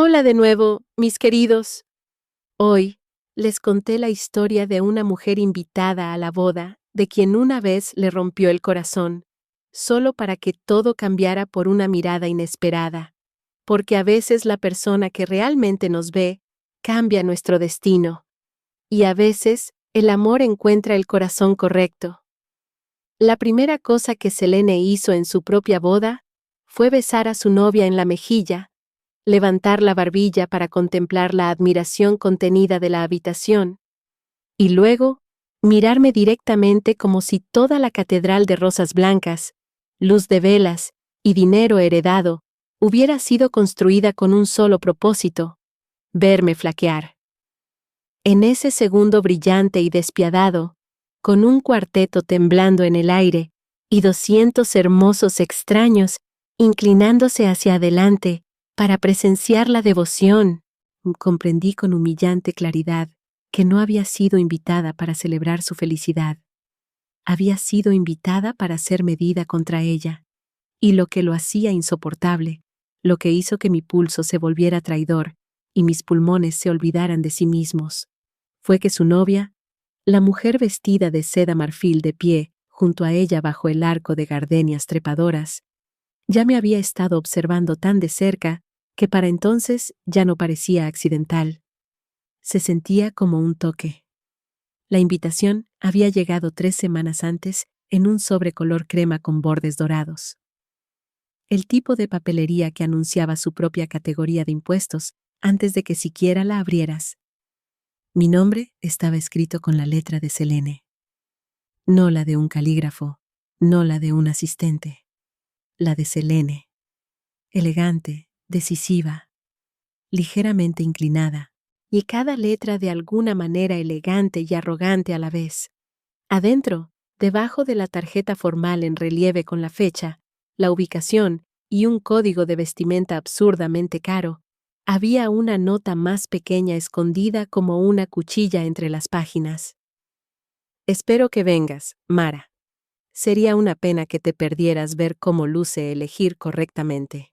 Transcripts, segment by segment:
Hola de nuevo, mis queridos. Hoy les conté la historia de una mujer invitada a la boda, de quien una vez le rompió el corazón, solo para que todo cambiara por una mirada inesperada, porque a veces la persona que realmente nos ve cambia nuestro destino, y a veces el amor encuentra el corazón correcto. La primera cosa que Selene hizo en su propia boda fue besar a su novia en la mejilla, levantar la barbilla para contemplar la admiración contenida de la habitación, y luego mirarme directamente como si toda la catedral de rosas blancas, luz de velas y dinero heredado hubiera sido construida con un solo propósito: verme flaquear. En ese segundo brillante y despiadado, con un cuarteto temblando en el aire y 200 hermosos extraños inclinándose hacia adelante para presenciar la devoción, comprendí con humillante claridad que no había sido invitada para celebrar su felicidad. Había sido invitada para ser medida contra ella, y lo que lo hacía insoportable, lo que hizo que mi pulso se volviera traidor y mis pulmones se olvidaran de sí mismos, fue que su novia, la mujer vestida de seda marfil de pie junto a ella bajo el arco de gardenias trepadoras, ya me había estado observando tan de cerca que para entonces ya no parecía accidental. Se sentía como un toque. La invitación había llegado 3 semanas antes en un sobre color crema con bordes dorados. El tipo de papelería que anunciaba su propia categoría de impuestos antes de que siquiera la abrieras. Mi nombre estaba escrito con la letra de Selene. No la de un calígrafo, no la de un asistente. La de Selene. Elegante, decisiva, ligeramente inclinada, y cada letra de alguna manera elegante y arrogante a la vez. Adentro, debajo de la tarjeta formal en relieve con la fecha, la ubicación y un código de vestimenta absurdamente caro, había una nota más pequeña escondida como una cuchilla entre las páginas. Espero que vengas, Mara. Sería una pena que te perdieras ver cómo luce elegir correctamente.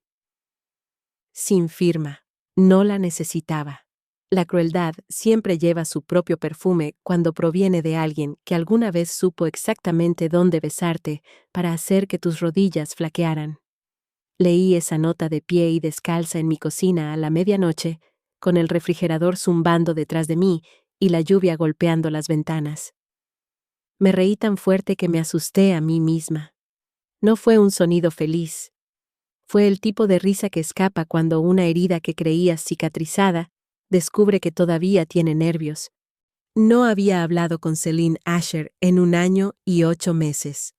Sin firma. No la necesitaba. La crueldad siempre lleva su propio perfume cuando proviene de alguien que alguna vez supo exactamente dónde besarte para hacer que tus rodillas flaquearan. Leí esa nota de pie y descalza en mi cocina a la medianoche, con el refrigerador zumbando detrás de mí y la lluvia golpeando las ventanas. Me reí tan fuerte que me asusté a mí misma. No fue un sonido feliz. Fue el tipo de risa que escapa cuando una herida que creías cicatrizada descubre que todavía tiene nervios. No había hablado con Celine Asher en 1 año y 8 meses.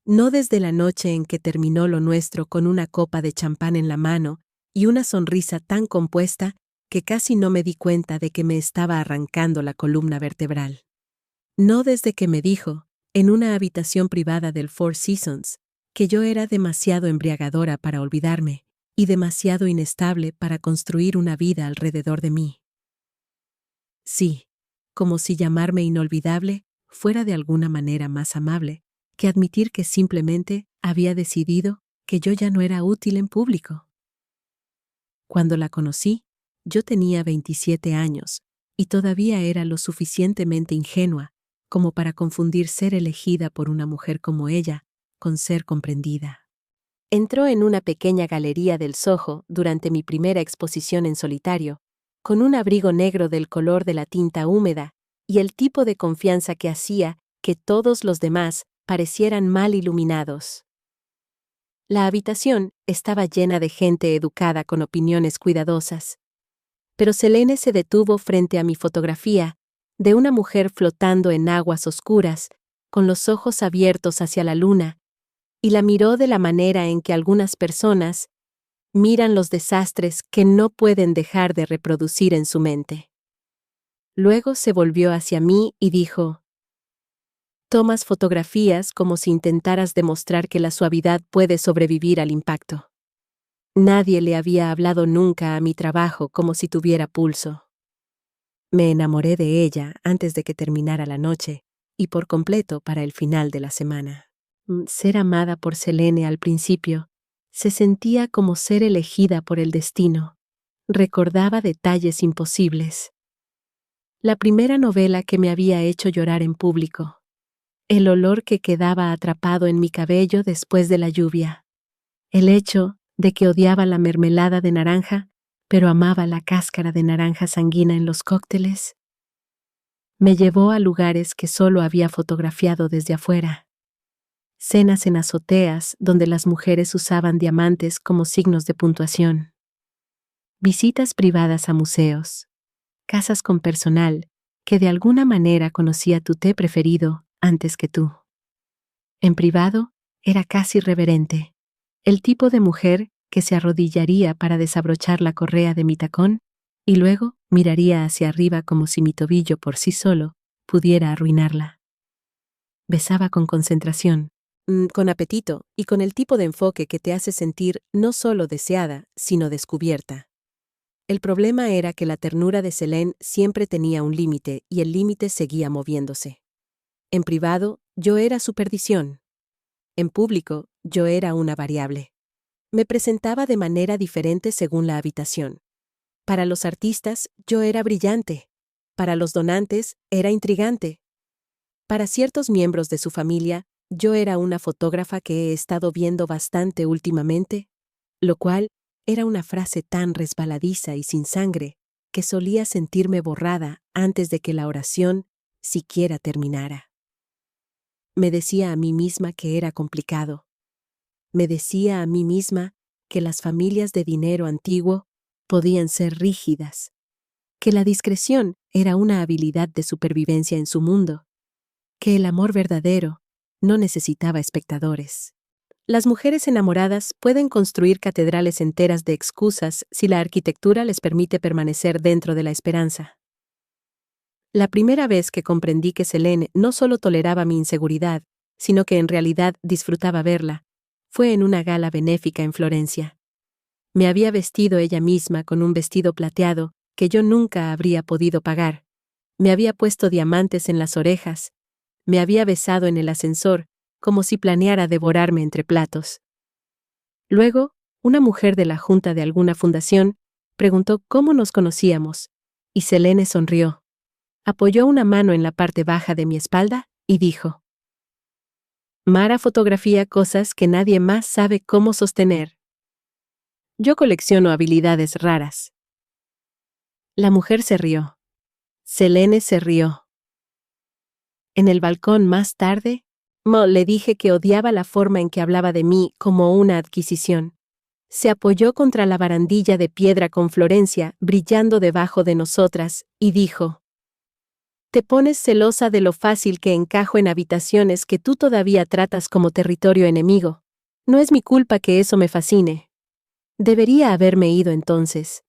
No desde la noche en que terminó lo nuestro con una copa de champán en la mano y una sonrisa tan compuesta que casi no me di cuenta de que me estaba arrancando la columna vertebral. No desde que me dijo, en una habitación privada del Four Seasons, que yo era demasiado embriagadora para olvidarme y demasiado inestable para construir una vida alrededor de mí. Sí, como si llamarme inolvidable fuera de alguna manera más amable que admitir que simplemente había decidido que yo ya no era útil en público. Cuando la conocí, yo tenía 27 años y todavía era lo suficientemente ingenua como para confundir ser elegida por una mujer como ella con ser comprendida. Entró en una pequeña galería del Soho durante mi primera exposición en solitario, con un abrigo negro del color de la tinta húmeda y el tipo de confianza que hacía que todos los demás parecieran mal iluminados. La habitación estaba llena de gente educada con opiniones cuidadosas. Pero Selene se detuvo frente a mi fotografía de una mujer flotando en aguas oscuras, con los ojos abiertos hacia la luna, y la miró de la manera en que algunas personas miran los desastres que no pueden dejar de reproducir en su mente. Luego se volvió hacia mí y dijo: «Tomas fotografías como si intentaras demostrar que la suavidad puede sobrevivir al impacto». Nadie le había hablado nunca a mi trabajo como si tuviera pulso. Me enamoré de ella antes de que terminara la noche y por completo para el final de la semana. Ser amada por Selene al principio se sentía como ser elegida por el destino, recordaba detalles imposibles. La primera novela que me había hecho llorar en público. El olor que quedaba atrapado en mi cabello después de la lluvia. El hecho de que odiaba la mermelada de naranja, pero amaba la cáscara de naranja sanguina en los cócteles. Me llevó a lugares que solo había fotografiado desde afuera. Cenas en azoteas donde las mujeres usaban diamantes como signos de puntuación. Visitas privadas a museos. Casas con personal que de alguna manera conocía tu té preferido antes que tú. En privado, era casi reverente. El tipo de mujer que se arrodillaría para desabrochar la correa de mi tacón y luego miraría hacia arriba como si mi tobillo por sí solo pudiera arruinarla. Besaba con concentración, con apetito y con el tipo de enfoque que te hace sentir no solo deseada, sino descubierta. El problema era que la ternura de Selene siempre tenía un límite y el límite seguía moviéndose. En privado, yo era su perdición. En público, yo era una variable. Me presentaba de manera diferente según la habitación. Para los artistas, yo era brillante. Para los donantes, era intrigante. Para ciertos miembros de su familia, yo era una fotógrafa que he estado viendo bastante últimamente, lo cual era una frase tan resbaladiza y sin sangre que solía sentirme borrada antes de que la oración siquiera terminara. Me decía a mí misma que era complicado. Me decía a mí misma que las familias de dinero antiguo podían ser rígidas, que la discreción era una habilidad de supervivencia en su mundo, que el amor verdadero no necesitaba espectadores. Las mujeres enamoradas pueden construir catedrales enteras de excusas si la arquitectura les permite permanecer dentro de la esperanza. La primera vez que comprendí que Selene no solo toleraba mi inseguridad, sino que en realidad disfrutaba verla, fue en una gala benéfica en Florencia. Me había vestido ella misma con un vestido plateado que yo nunca habría podido pagar. Me había puesto diamantes en las orejas. Me había besado en el ascensor, como si planeara devorarme entre platos. Luego, una mujer de la junta de alguna fundación preguntó cómo nos conocíamos, y Selene sonrió. Apoyó una mano en la parte baja de mi espalda y dijo: Mara fotografía cosas que nadie más sabe cómo sostener. Yo colecciono habilidades raras. La mujer se rió. Selene se rió. En el balcón más tarde, le dije que odiaba la forma en que hablaba de mí como una adquisición. Se apoyó contra la barandilla de piedra con Florencia brillando debajo de nosotras y dijo: Te pones celosa de lo fácil que encajo en habitaciones que tú todavía tratas como territorio enemigo. No es mi culpa que eso me fascine. Debería haberme ido entonces.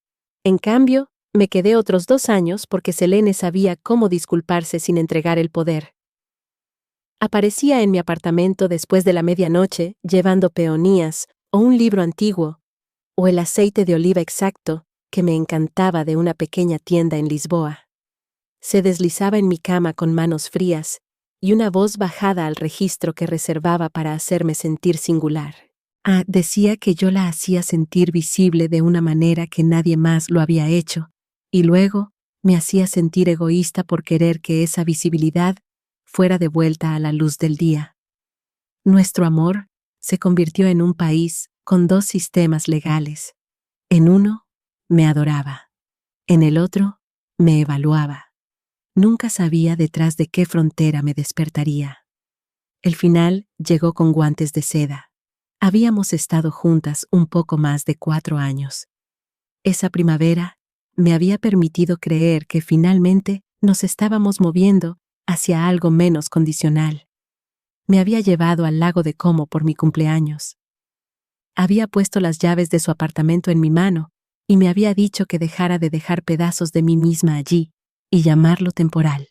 En cambio, me quedé otros 2 años porque Selene sabía cómo disculparse sin entregar el poder. Aparecía en mi apartamento después de la medianoche llevando peonías o un libro antiguo, o el aceite de oliva exacto que me encantaba de una pequeña tienda en Lisboa. Se deslizaba en mi cama con manos frías y una voz bajada al registro que reservaba para hacerme sentir singular. Decía que yo la hacía sentir visible de una manera que nadie más lo había hecho, y luego me hacía sentir egoísta por querer que esa visibilidad fuera de vuelta a la luz del día. Nuestro amor se convirtió en un país con 2 sistemas legales. En uno, me adoraba. En el otro, me evaluaba. Nunca sabía detrás de qué frontera me despertaría. El final llegó con guantes de seda. Habíamos estado juntas un poco más de 4 años. Esa primavera me había permitido creer que finalmente nos estábamos moviendo hacia algo menos condicional. Me había llevado al lago de Como por mi cumpleaños. Había puesto las llaves de su apartamento en mi mano y me había dicho que dejara de dejar pedazos de mí misma allí y llamarlo temporal.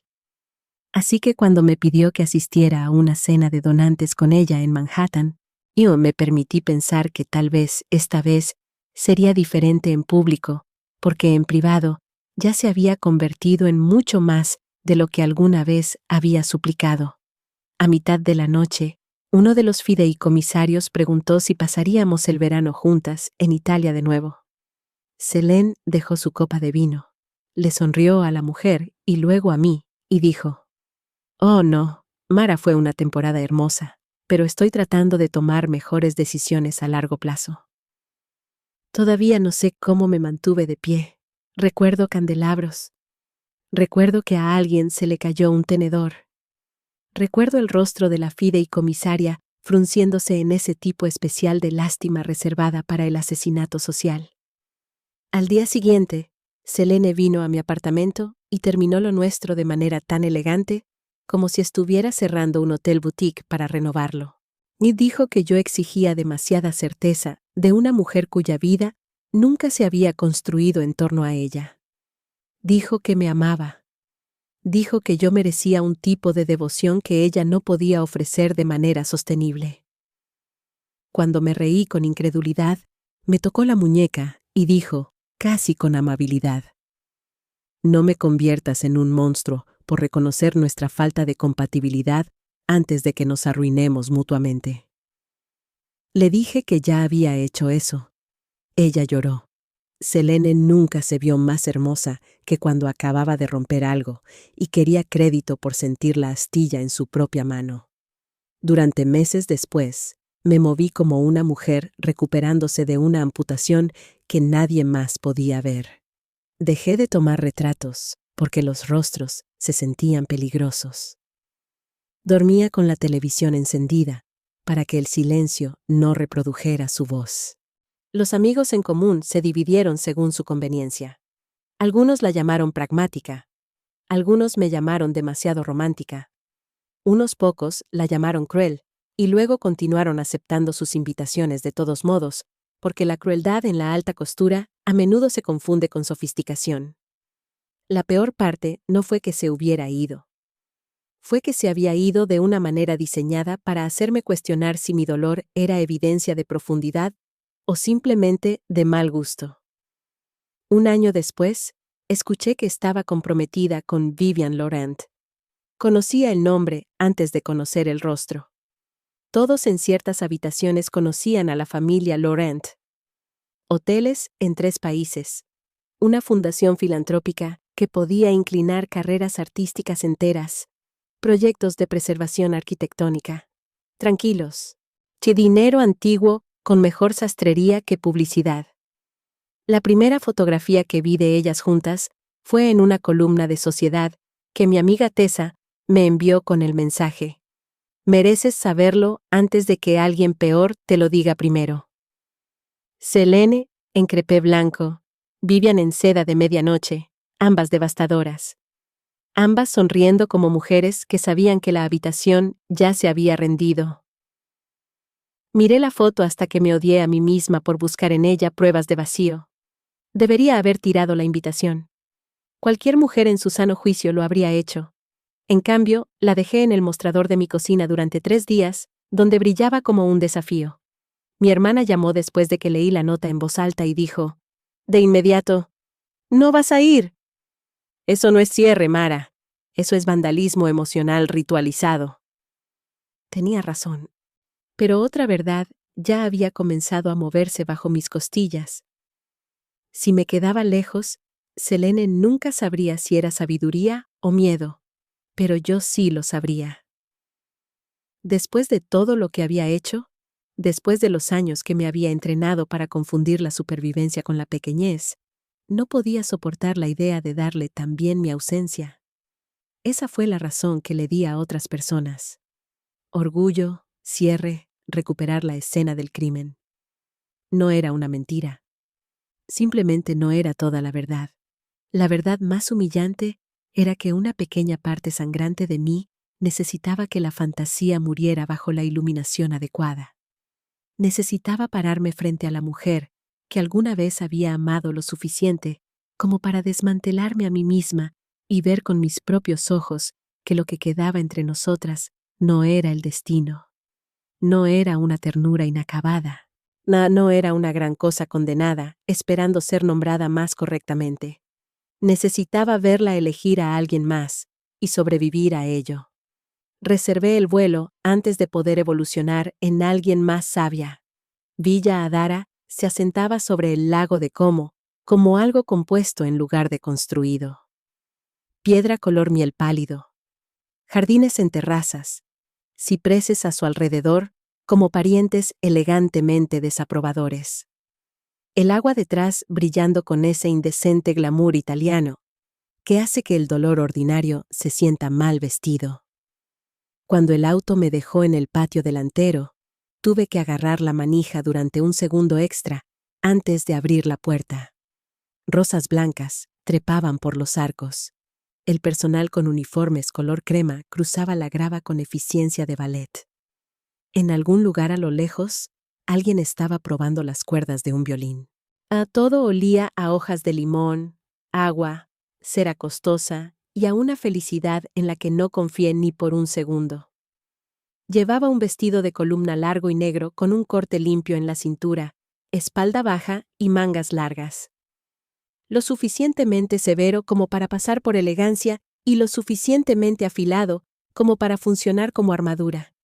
Así que cuando me pidió que asistiera a una cena de donantes con ella en Manhattan, yo me permití pensar que tal vez esta vez sería diferente en público, porque en privado ya se había convertido en mucho más de lo que alguna vez había suplicado. A mitad de la noche, uno de los fideicomisarios preguntó si pasaríamos el verano juntas en Italia de nuevo. Selene dejó su copa de vino. Le sonrió a la mujer y luego a mí, y dijo: «Oh no, Mara fue una temporada hermosa, pero estoy tratando de tomar mejores decisiones a largo plazo». Todavía no sé cómo me mantuve de pie. Recuerdo candelabros. Recuerdo que a alguien se le cayó un tenedor. Recuerdo el rostro de la fideicomisaria frunciéndose en ese tipo especial de lástima reservada para el asesinato social. Al día siguiente, Selene vino a mi apartamento y terminó lo nuestro de manera tan elegante como si estuviera cerrando un hotel boutique para renovarlo. Y dijo que yo exigía demasiada certeza de una mujer cuya vida nunca se había construido en torno a ella. Dijo que me amaba. Dijo que yo merecía un tipo de devoción que ella no podía ofrecer de manera sostenible. Cuando me reí con incredulidad, me tocó la muñeca y dijo, casi con amabilidad: «No me conviertas en un monstruo por reconocer nuestra falta de compatibilidad antes de que nos arruinemos mutuamente». Le dije que ya había hecho eso. Ella lloró. Selene nunca se vio más hermosa que cuando acababa de romper algo y quería crédito por sentir la astilla en su propia mano. Durante meses después, me moví como una mujer recuperándose de una amputación que nadie más podía ver. Dejé de tomar retratos porque los rostros se sentían peligrosos. Dormía con la televisión encendida para que el silencio no reprodujera su voz. Los amigos en común se dividieron según su conveniencia. Algunos la llamaron pragmática. Algunos me llamaron demasiado romántica. Unos pocos la llamaron cruel, y luego continuaron aceptando sus invitaciones de todos modos, porque la crueldad en la alta costura a menudo se confunde con sofisticación. La peor parte no fue que se hubiera ido. Fue que se había ido de una manera diseñada para hacerme cuestionar si mi dolor era evidencia de profundidad o simplemente de mal gusto. Un año después, escuché que estaba comprometida con Vivian Laurent. Conocía el nombre antes de conocer el rostro. Todos en ciertas habitaciones conocían a la familia Laurent. Hoteles en 3 países. Una fundación filantrópica que podía inclinar carreras artísticas enteras. Proyectos de preservación arquitectónica. Tranquilos. Dinero antiguo con mejor sastrería que publicidad. La primera fotografía que vi de ellas juntas fue en una columna de Sociedad que mi amiga Tessa me envió con el mensaje: «Mereces saberlo antes de que alguien peor te lo diga primero». Selene, en crepé blanco, Vivian en seda de medianoche, ambas devastadoras. Ambas sonriendo como mujeres que sabían que la habitación ya se había rendido. Miré la foto hasta que me odié a mí misma por buscar en ella pruebas de vacío. Debería haber tirado la invitación. Cualquier mujer en su sano juicio lo habría hecho. En cambio, la dejé en el mostrador de mi cocina durante 3 días, donde brillaba como un desafío. Mi hermana llamó después de que leí la nota en voz alta y dijo, de inmediato: «¿No vas a ir?» «Eso no es cierre, Mara. Eso es vandalismo emocional ritualizado». Tenía razón. Pero otra verdad ya había comenzado a moverse bajo mis costillas. Si me quedaba lejos, Selene nunca sabría si era sabiduría o miedo, pero yo sí lo sabría. Después de todo lo que había hecho, después de los años que me había entrenado para confundir la supervivencia con la pequeñez, no podía soportar la idea de darle también mi ausencia. Esa fue la razón que le di a otras personas. Orgullo, cierre, recuperar la escena del crimen. No era una mentira. Simplemente no era toda la verdad. La verdad más humillante era que una pequeña parte sangrante de mí necesitaba que la fantasía muriera bajo la iluminación adecuada. Necesitaba pararme frente a la mujer que alguna vez había amado lo suficiente como para desmantelarme a mí misma y ver con mis propios ojos que lo que quedaba entre nosotras no era el destino. No era una ternura inacabada. No era una gran cosa condenada, esperando ser nombrada más correctamente. Necesitaba verla elegir a alguien más y sobrevivir a ello. Reservé el vuelo antes de poder evolucionar en alguien más sabia. Villa Adara se asentaba sobre el lago de Como, como algo compuesto en lugar de construido. Piedra color miel pálido. Jardines en terrazas. Cipreses a su alrededor, como parientes elegantemente desaprobadores. El agua detrás brillando con ese indecente glamour italiano, que hace que el dolor ordinario se sienta mal vestido. Cuando el auto me dejó en el patio delantero, tuve que agarrar la manija durante un segundo extra antes de abrir la puerta. Rosas blancas trepaban por los arcos. El personal con uniformes color crema cruzaba la grava con eficiencia de ballet. En algún lugar a lo lejos, alguien estaba probando las cuerdas de un violín. A todo olía a hojas de limón, agua, cera costosa y a una felicidad en la que no confié ni por un segundo. Llevaba un vestido de columna largo y negro con un corte limpio en la cintura, espalda baja y mangas largas. Lo suficientemente severo como para pasar por elegancia y lo suficientemente afilado como para funcionar como armadura.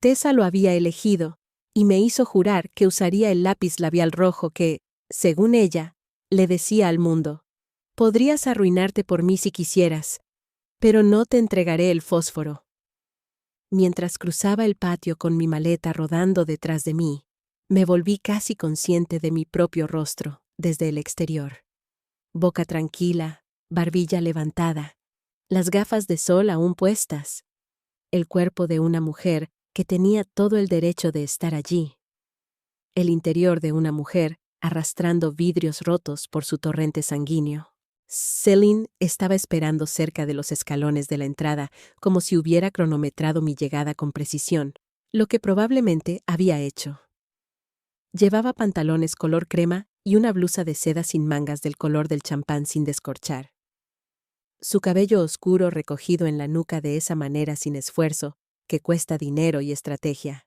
Tessa lo había elegido, y me hizo jurar que usaría el lápiz labial rojo que, según ella, le decía al mundo: podrías arruinarte por mí si quisieras, pero no te entregaré el fósforo. Mientras cruzaba el patio con mi maleta rodando detrás de mí, me volví casi consciente de mi propio rostro, desde el exterior. Boca tranquila, barbilla levantada, las gafas de sol aún puestas, el cuerpo de una mujer que tenía todo el derecho de estar allí, el interior de una mujer arrastrando vidrios rotos por su torrente sanguíneo. Céline estaba esperando cerca de los escalones de la entrada, como si hubiera cronometrado mi llegada con precisión, lo que probablemente había hecho. Llevaba pantalones color crema y una blusa de seda sin mangas del color del champán sin descorchar. Su cabello oscuro recogido en la nuca de esa manera sin esfuerzo, que cuesta dinero y estrategia.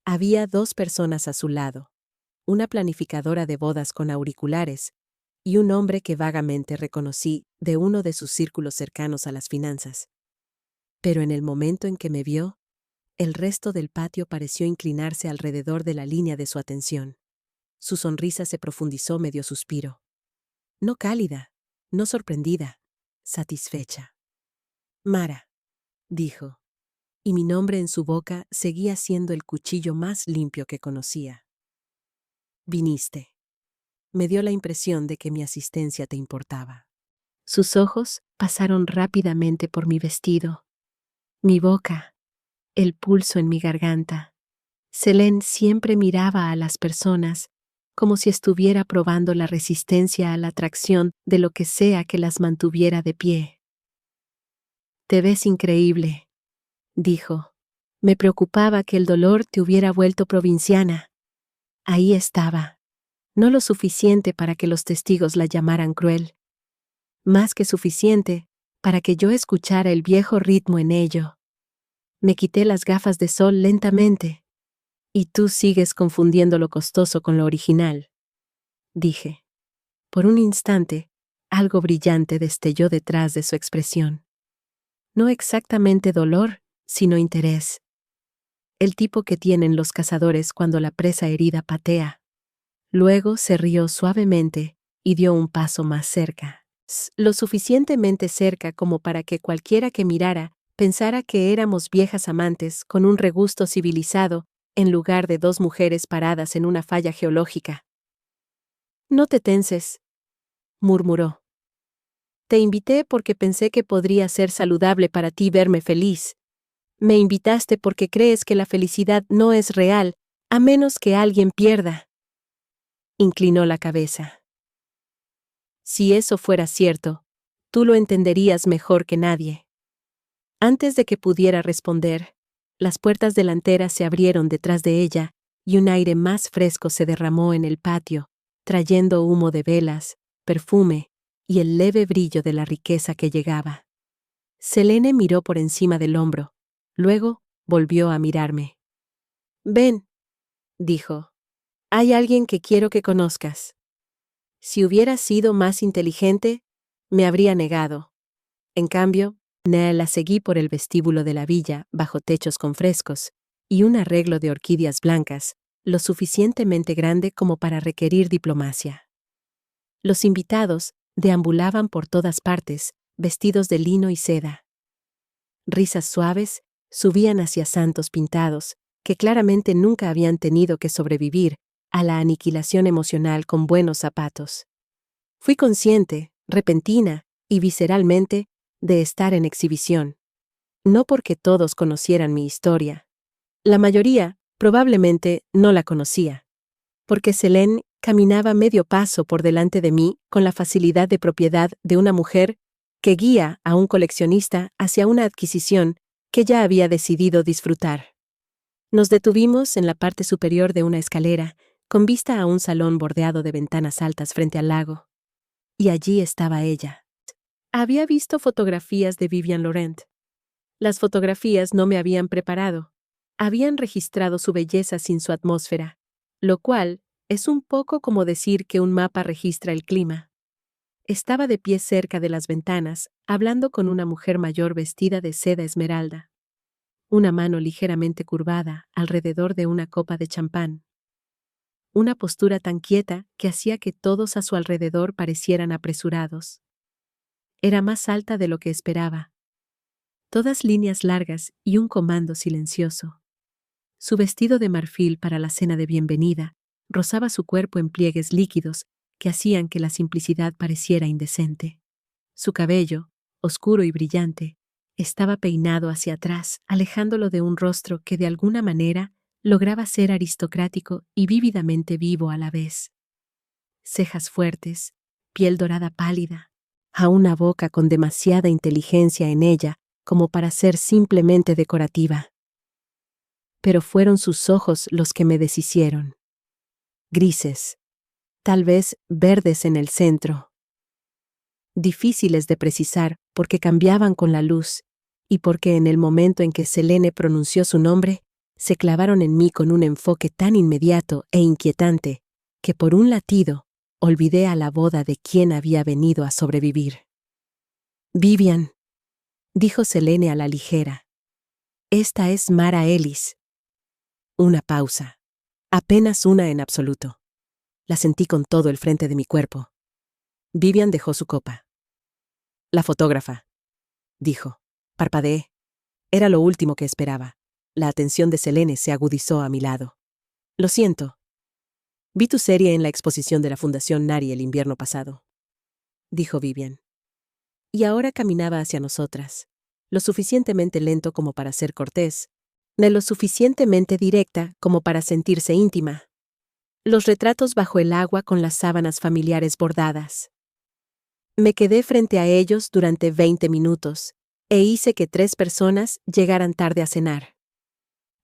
Había 2 personas a su lado, una planificadora de bodas con auriculares y un hombre que vagamente reconocí de uno de sus círculos cercanos a las finanzas. Pero en el momento en que me vio, el resto del patio pareció inclinarse alrededor de la línea de su atención. Su sonrisa se profundizó medio suspiro. No cálida, no sorprendida, satisfecha. Mara, dijo, y mi nombre en su boca seguía siendo el cuchillo más limpio que conocía. Viniste. Me dio la impresión de que mi asistencia te importaba. Sus ojos pasaron rápidamente por mi vestido, mi boca, el pulso en mi garganta. Selene siempre miraba a las personas como si estuviera probando la resistencia a la atracción de lo que sea que las mantuviera de pie. Te ves increíble, dijo. Me preocupaba que el dolor te hubiera vuelto provinciana. Ahí estaba, no lo suficiente para que los testigos la llamaran cruel, más que suficiente para que yo escuchara el viejo ritmo en ello. Me quité las gafas de sol lentamente. Y tú sigues confundiendo lo costoso con lo original, dije. Por un instante, algo brillante destelló detrás de su expresión. No exactamente dolor, sino interés. El tipo que tienen los cazadores cuando la presa herida patea. Luego se rió suavemente y dio un paso más cerca. Lo suficientemente cerca como para que cualquiera que mirara pensara que éramos viejas amantes con un regusto civilizado en lugar de 2 mujeres paradas en una falla geológica. No te tenses, murmuró. Te invité porque pensé que podría ser saludable para ti verme feliz. Me invitaste porque crees que la felicidad no es real, a menos que alguien pierda. Inclinó la cabeza. Si eso fuera cierto, tú lo entenderías mejor que nadie. Antes de que pudiera responder, las puertas delanteras se abrieron detrás de ella y un aire más fresco se derramó en el patio, trayendo humo de velas, perfume y el leve brillo de la riqueza que llegaba. Selene miró por encima del hombro, luego volvió a mirarme. Ven, dijo. Hay alguien que quiero que conozcas. Si hubiera sido más inteligente, me habría negado. En cambio, la seguí por el vestíbulo de la villa, bajo techos con frescos, y un arreglo de orquídeas blancas, lo suficientemente grande como para requerir diplomacia. Los invitados deambulaban por todas partes, vestidos de lino y seda. Risas suaves subían hacia santos pintados, que claramente nunca habían tenido que sobrevivir a la aniquilación emocional con buenos zapatos. Fui consciente, repentina y visceralmente, de estar en exhibición. No porque todos conocieran mi historia. La mayoría, probablemente, no la conocía. Porque Selene caminaba medio paso por delante de mí con la facilidad de propiedad de una mujer que guía a un coleccionista hacia una adquisición que ya había decidido disfrutar. Nos detuvimos en la parte superior de una escalera, con vista a un salón bordeado de ventanas altas frente al lago. Y allí estaba ella. Había visto fotografías de Vivian Laurent. Las fotografías no me habían preparado. Habían registrado su belleza sin su atmósfera, lo cual es un poco como decir que un mapa registra el clima. Estaba de pie cerca de las ventanas, hablando con una mujer mayor vestida de seda esmeralda. Una mano ligeramente curvada alrededor de una copa de champán. Una postura tan quieta que hacía que todos a su alrededor parecieran apresurados. Era más alta de lo que esperaba. Todas líneas largas y un comando silencioso. Su vestido de marfil para la cena de bienvenida rozaba su cuerpo en pliegues líquidos que hacían que la simplicidad pareciera indecente. Su cabello, oscuro y brillante, estaba peinado hacia atrás, alejándolo de un rostro que de alguna manera lograba ser aristocrático y vívidamente vivo a la vez. Cejas fuertes, piel dorada pálida, a una boca con demasiada inteligencia en ella como para ser simplemente decorativa. Pero fueron sus ojos los que me deshicieron. Grises, tal vez verdes en el centro. Difíciles de precisar porque cambiaban con la luz y porque en el momento en que Selene pronunció su nombre, se clavaron en mí con un enfoque tan inmediato e inquietante que por un latido olvidé a la boda de quien había venido a sobrevivir. Vivian, dijo Selene a la ligera. Esta es Mara Ellis. Una pausa. Apenas una en absoluto. La sentí con todo el frente de mi cuerpo. Vivian dejó su copa. La fotógrafa, dijo. Parpadeé. Era lo último que esperaba. La atención de Selene se agudizó a mi lado. Lo siento. Vi tu serie en la exposición de la Fundación Nari el invierno pasado, dijo Vivian. Y ahora caminaba hacia nosotras, lo suficientemente lento como para ser cortés, no lo suficientemente directa como para sentirse íntima. Los retratos bajo el agua con las sábanas familiares bordadas. Me quedé frente a ellos durante 20 minutos e hice que 3 personas llegaran tarde a cenar.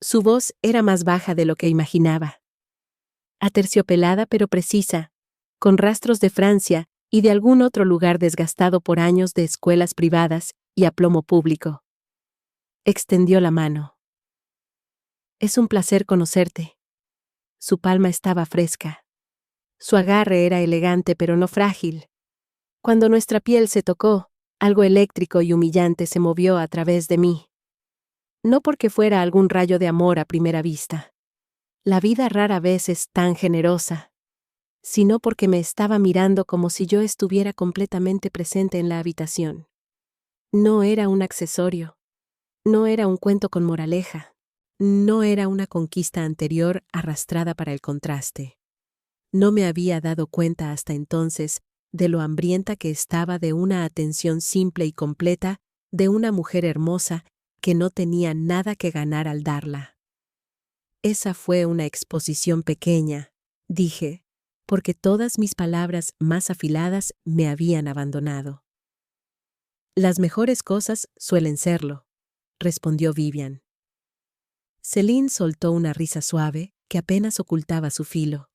Su voz era más baja de lo que imaginaba. Aterciopelada pero precisa, con rastros de Francia y de algún otro lugar desgastado por años de escuelas privadas y aplomo público. Extendió la mano. Es un placer conocerte. Su palma estaba fresca. Su agarre era elegante pero no frágil. Cuando nuestra piel se tocó, algo eléctrico y humillante se movió a través de mí. No porque fuera algún rayo de amor a primera vista. La vida rara vez es tan generosa, sino porque me estaba mirando como si yo estuviera completamente presente en la habitación. No era un accesorio. No era un cuento con moraleja. No era una conquista anterior arrastrada para el contraste. No me había dado cuenta hasta entonces de lo hambrienta que estaba de una atención simple y completa de una mujer hermosa que no tenía nada que ganar al darla. Esa fue una exposición pequeña, dije, porque todas mis palabras más afiladas me habían abandonado. Las mejores cosas suelen serlo, respondió Vivian. Selene soltó una risa suave que apenas ocultaba su filo.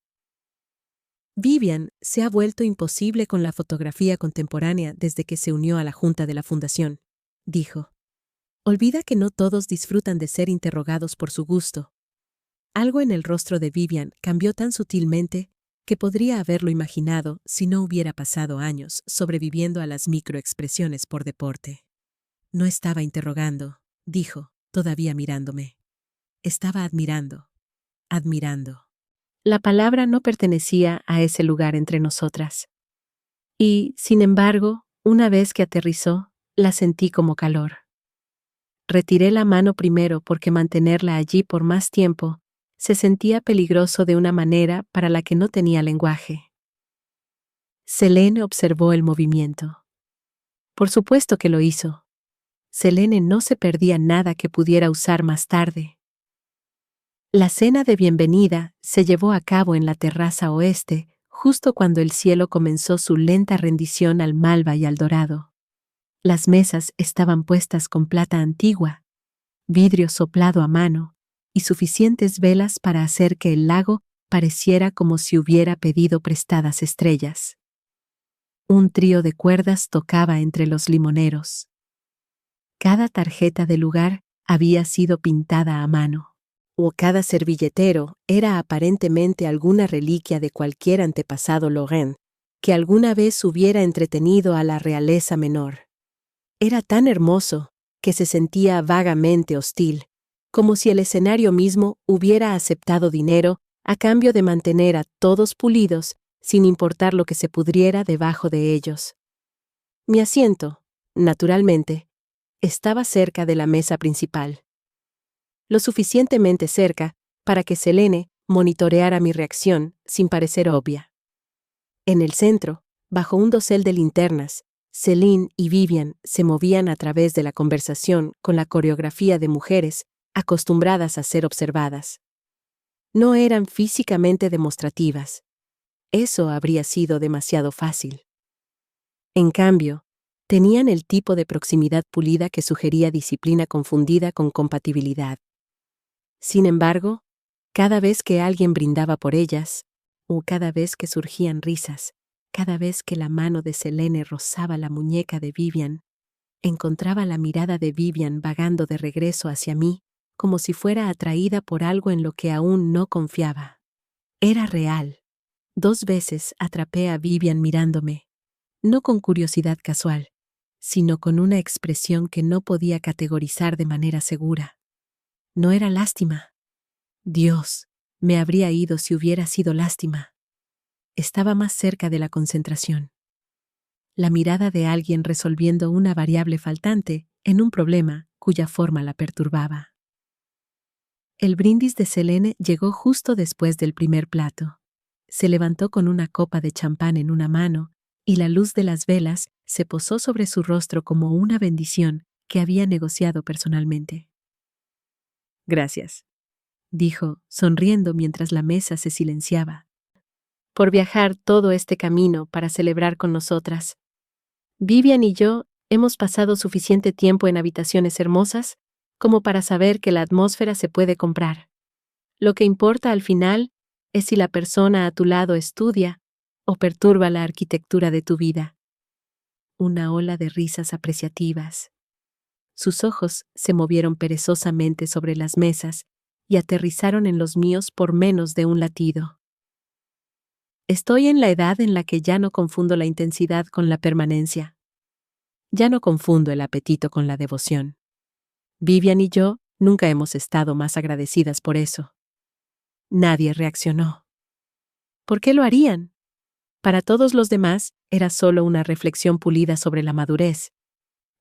Vivian se ha vuelto imposible con la fotografía contemporánea desde que se unió a la junta de la fundación, dijo. Olvida que no todos disfrutan de ser interrogados por su gusto. Algo en el rostro de Vivian cambió tan sutilmente que podría haberlo imaginado si no hubiera pasado años sobreviviendo a las microexpresiones por deporte. No estaba interrogando, dijo, todavía mirándome. Estaba admirando. Admirando. La palabra no pertenecía a ese lugar entre nosotras. Y, sin embargo, una vez que aterrizó, la sentí como calor. Retiré la mano primero porque mantenerla allí por más tiempo se sentía peligroso de una manera para la que no tenía lenguaje. Selene observó el movimiento. Por supuesto que lo hizo. Selene no se perdía nada que pudiera usar más tarde. La cena de bienvenida se llevó a cabo en la terraza oeste, justo cuando el cielo comenzó su lenta rendición al malva y al dorado. Las mesas estaban puestas con plata antigua, vidrio soplado a mano, y suficientes velas para hacer que el lago pareciera como si hubiera pedido prestadas estrellas. Un trío de cuerdas tocaba entre los limoneros. Cada tarjeta del lugar había sido pintada a mano, o cada servilletero era aparentemente alguna reliquia de cualquier antepasado Lorrain que alguna vez hubiera entretenido a la realeza menor. Era tan hermoso que se sentía vagamente hostil, como si el escenario mismo hubiera aceptado dinero a cambio de mantener a todos pulidos sin importar lo que se pudriera debajo de ellos. Mi asiento, naturalmente, estaba cerca de la mesa principal. Lo suficientemente cerca para que Selene monitoreara mi reacción sin parecer obvia. En el centro, bajo un dosel de linternas, Céline y Vivian se movían a través de la conversación con la coreografía de mujeres acostumbradas a ser observadas. No eran físicamente demostrativas. Eso habría sido demasiado fácil. En cambio, tenían el tipo de proximidad pulida que sugería disciplina confundida con compatibilidad. Sin embargo, cada vez que alguien brindaba por ellas, o cada vez que surgían risas, cada vez que la mano de Selene rozaba la muñeca de Vivian, encontraba la mirada de Vivian vagando de regreso hacia mí, como si fuera atraída por algo en lo que aún no confiaba. Era real. 2 veces atrapé a Vivian mirándome, no con curiosidad casual, sino con una expresión que no podía categorizar de manera segura. No era lástima. Dios, me habría ido si hubiera sido lástima. Estaba más cerca de la concentración. La mirada de alguien resolviendo una variable faltante en un problema cuya forma la perturbaba. El brindis de Selene llegó justo después del primer plato. Se levantó con una copa de champán en una mano y la luz de las velas se posó sobre su rostro como una bendición que había negociado personalmente. Gracias, dijo, sonriendo mientras la mesa se silenciaba, por viajar todo este camino para celebrar con nosotras. Vivian y yo hemos pasado suficiente tiempo en habitaciones hermosas como para saber que la atmósfera se puede comprar. Lo que importa al final es si la persona a tu lado estudia o perturba la arquitectura de tu vida. Una ola de risas apreciativas. Sus ojos se movieron perezosamente sobre las mesas y aterrizaron en los míos por menos de un latido. Estoy en la edad en la que ya no confundo la intensidad con la permanencia. Ya no confundo el apetito con la devoción. Vivian y yo nunca hemos estado más agradecidas por eso. Nadie reaccionó. ¿Por qué lo harían? Para todos los demás, era solo una reflexión pulida sobre la madurez.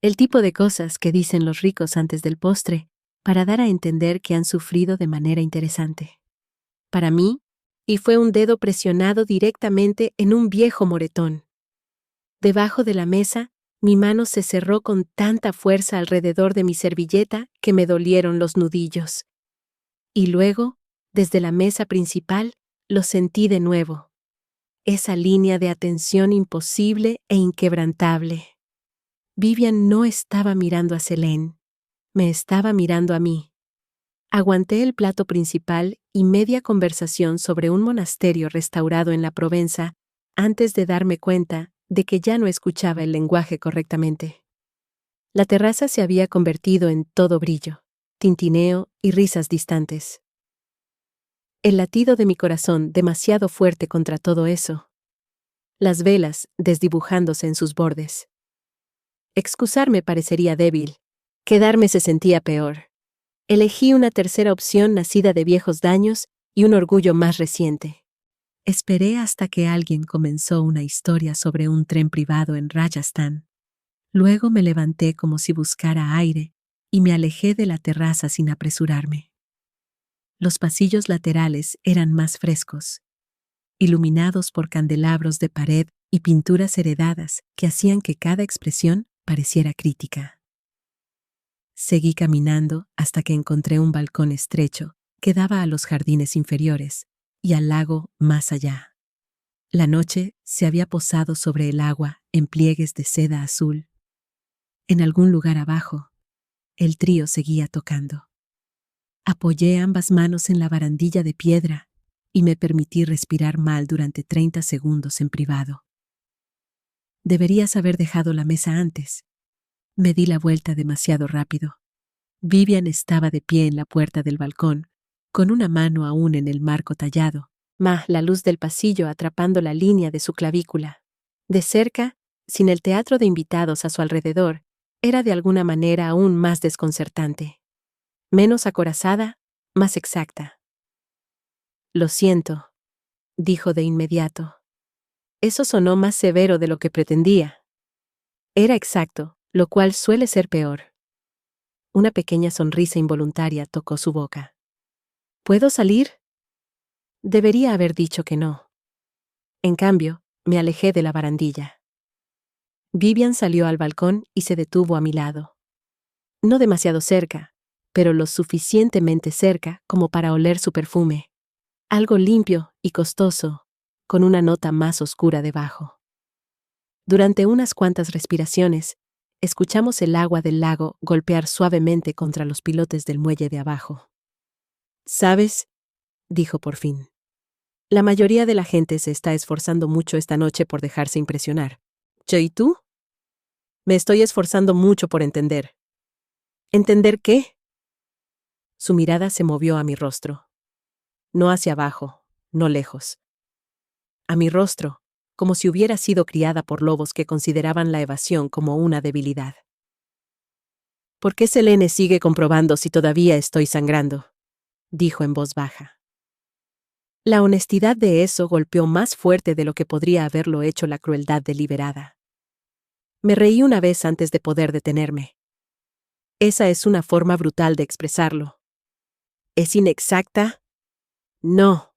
El tipo de cosas que dicen los ricos antes del postre, para dar a entender que han sufrido de manera interesante. Para mí, y fue un dedo presionado directamente en un viejo moretón. Debajo de la mesa, mi mano se cerró con tanta fuerza alrededor de mi servilleta que me dolieron los nudillos. Y luego, desde la mesa principal, lo sentí de nuevo. Esa línea de atención imposible e inquebrantable. Vivian no estaba mirando a Selene, me estaba mirando a mí. Aguanté el plato principal y media conversación sobre un monasterio restaurado en la Provenza antes de darme cuenta de que ya no escuchaba el lenguaje correctamente. La terraza se había convertido en todo brillo, tintineo y risas distantes. El latido de mi corazón demasiado fuerte contra todo eso. Las velas desdibujándose en sus bordes. Excusarme parecería débil. Quedarme se sentía peor. Elegí una tercera opción nacida de viejos daños y un orgullo más reciente. Esperé hasta que alguien comenzó una historia sobre un tren privado en Rajasthan. Luego me levanté como si buscara aire y me alejé de la terraza sin apresurarme. Los pasillos laterales eran más frescos, iluminados por candelabros de pared y pinturas heredadas que hacían que cada expresión pareciera crítica. Seguí caminando hasta que encontré un balcón estrecho que daba a los jardines inferiores y al lago más allá. La noche se había posado sobre el agua en pliegues de seda azul. En algún lugar abajo, el trío seguía tocando. Apoyé ambas manos en la barandilla de piedra y me permití respirar mal durante 30 segundos en privado. Deberías haber dejado la mesa antes. Me di la vuelta demasiado rápido. Vivian estaba de pie en la puerta del balcón, con una mano aún en el marco tallado, la luz del pasillo atrapando la línea de su clavícula. De cerca, sin el teatro de invitados a su alrededor, era de alguna manera aún más desconcertante. Menos acorazada, más exacta. Lo siento, dijo de inmediato. Eso sonó más severo de lo que pretendía. Era exacto, lo cual suele ser peor. Una pequeña sonrisa involuntaria tocó su boca. ¿Puedo salir? Debería haber dicho que no. En cambio, me alejé de la barandilla. Vivian salió al balcón y se detuvo a mi lado. No demasiado cerca, pero lo suficientemente cerca como para oler su perfume. Algo limpio y costoso, con una nota más oscura debajo. Durante unas cuantas respiraciones, escuchamos el agua del lago golpear suavemente contra los pilotes del muelle de abajo. ¿Sabes?, dijo por fin. La mayoría de la gente se está esforzando mucho esta noche por dejarse impresionar. ¿Yo y tú? Me estoy esforzando mucho por entender. ¿Entender qué? Su mirada se movió a mi rostro. No hacia abajo, no lejos. A mi rostro, como si hubiera sido criada por lobos que consideraban la evasión como una debilidad. ¿Por qué Selene sigue comprobando si todavía estoy sangrando?, dijo en voz baja. La honestidad de eso golpeó más fuerte de lo que podría haberlo hecho la crueldad deliberada. Me reí una vez antes de poder detenerme. Esa es una forma brutal de expresarlo. ¿Es inexacta? No.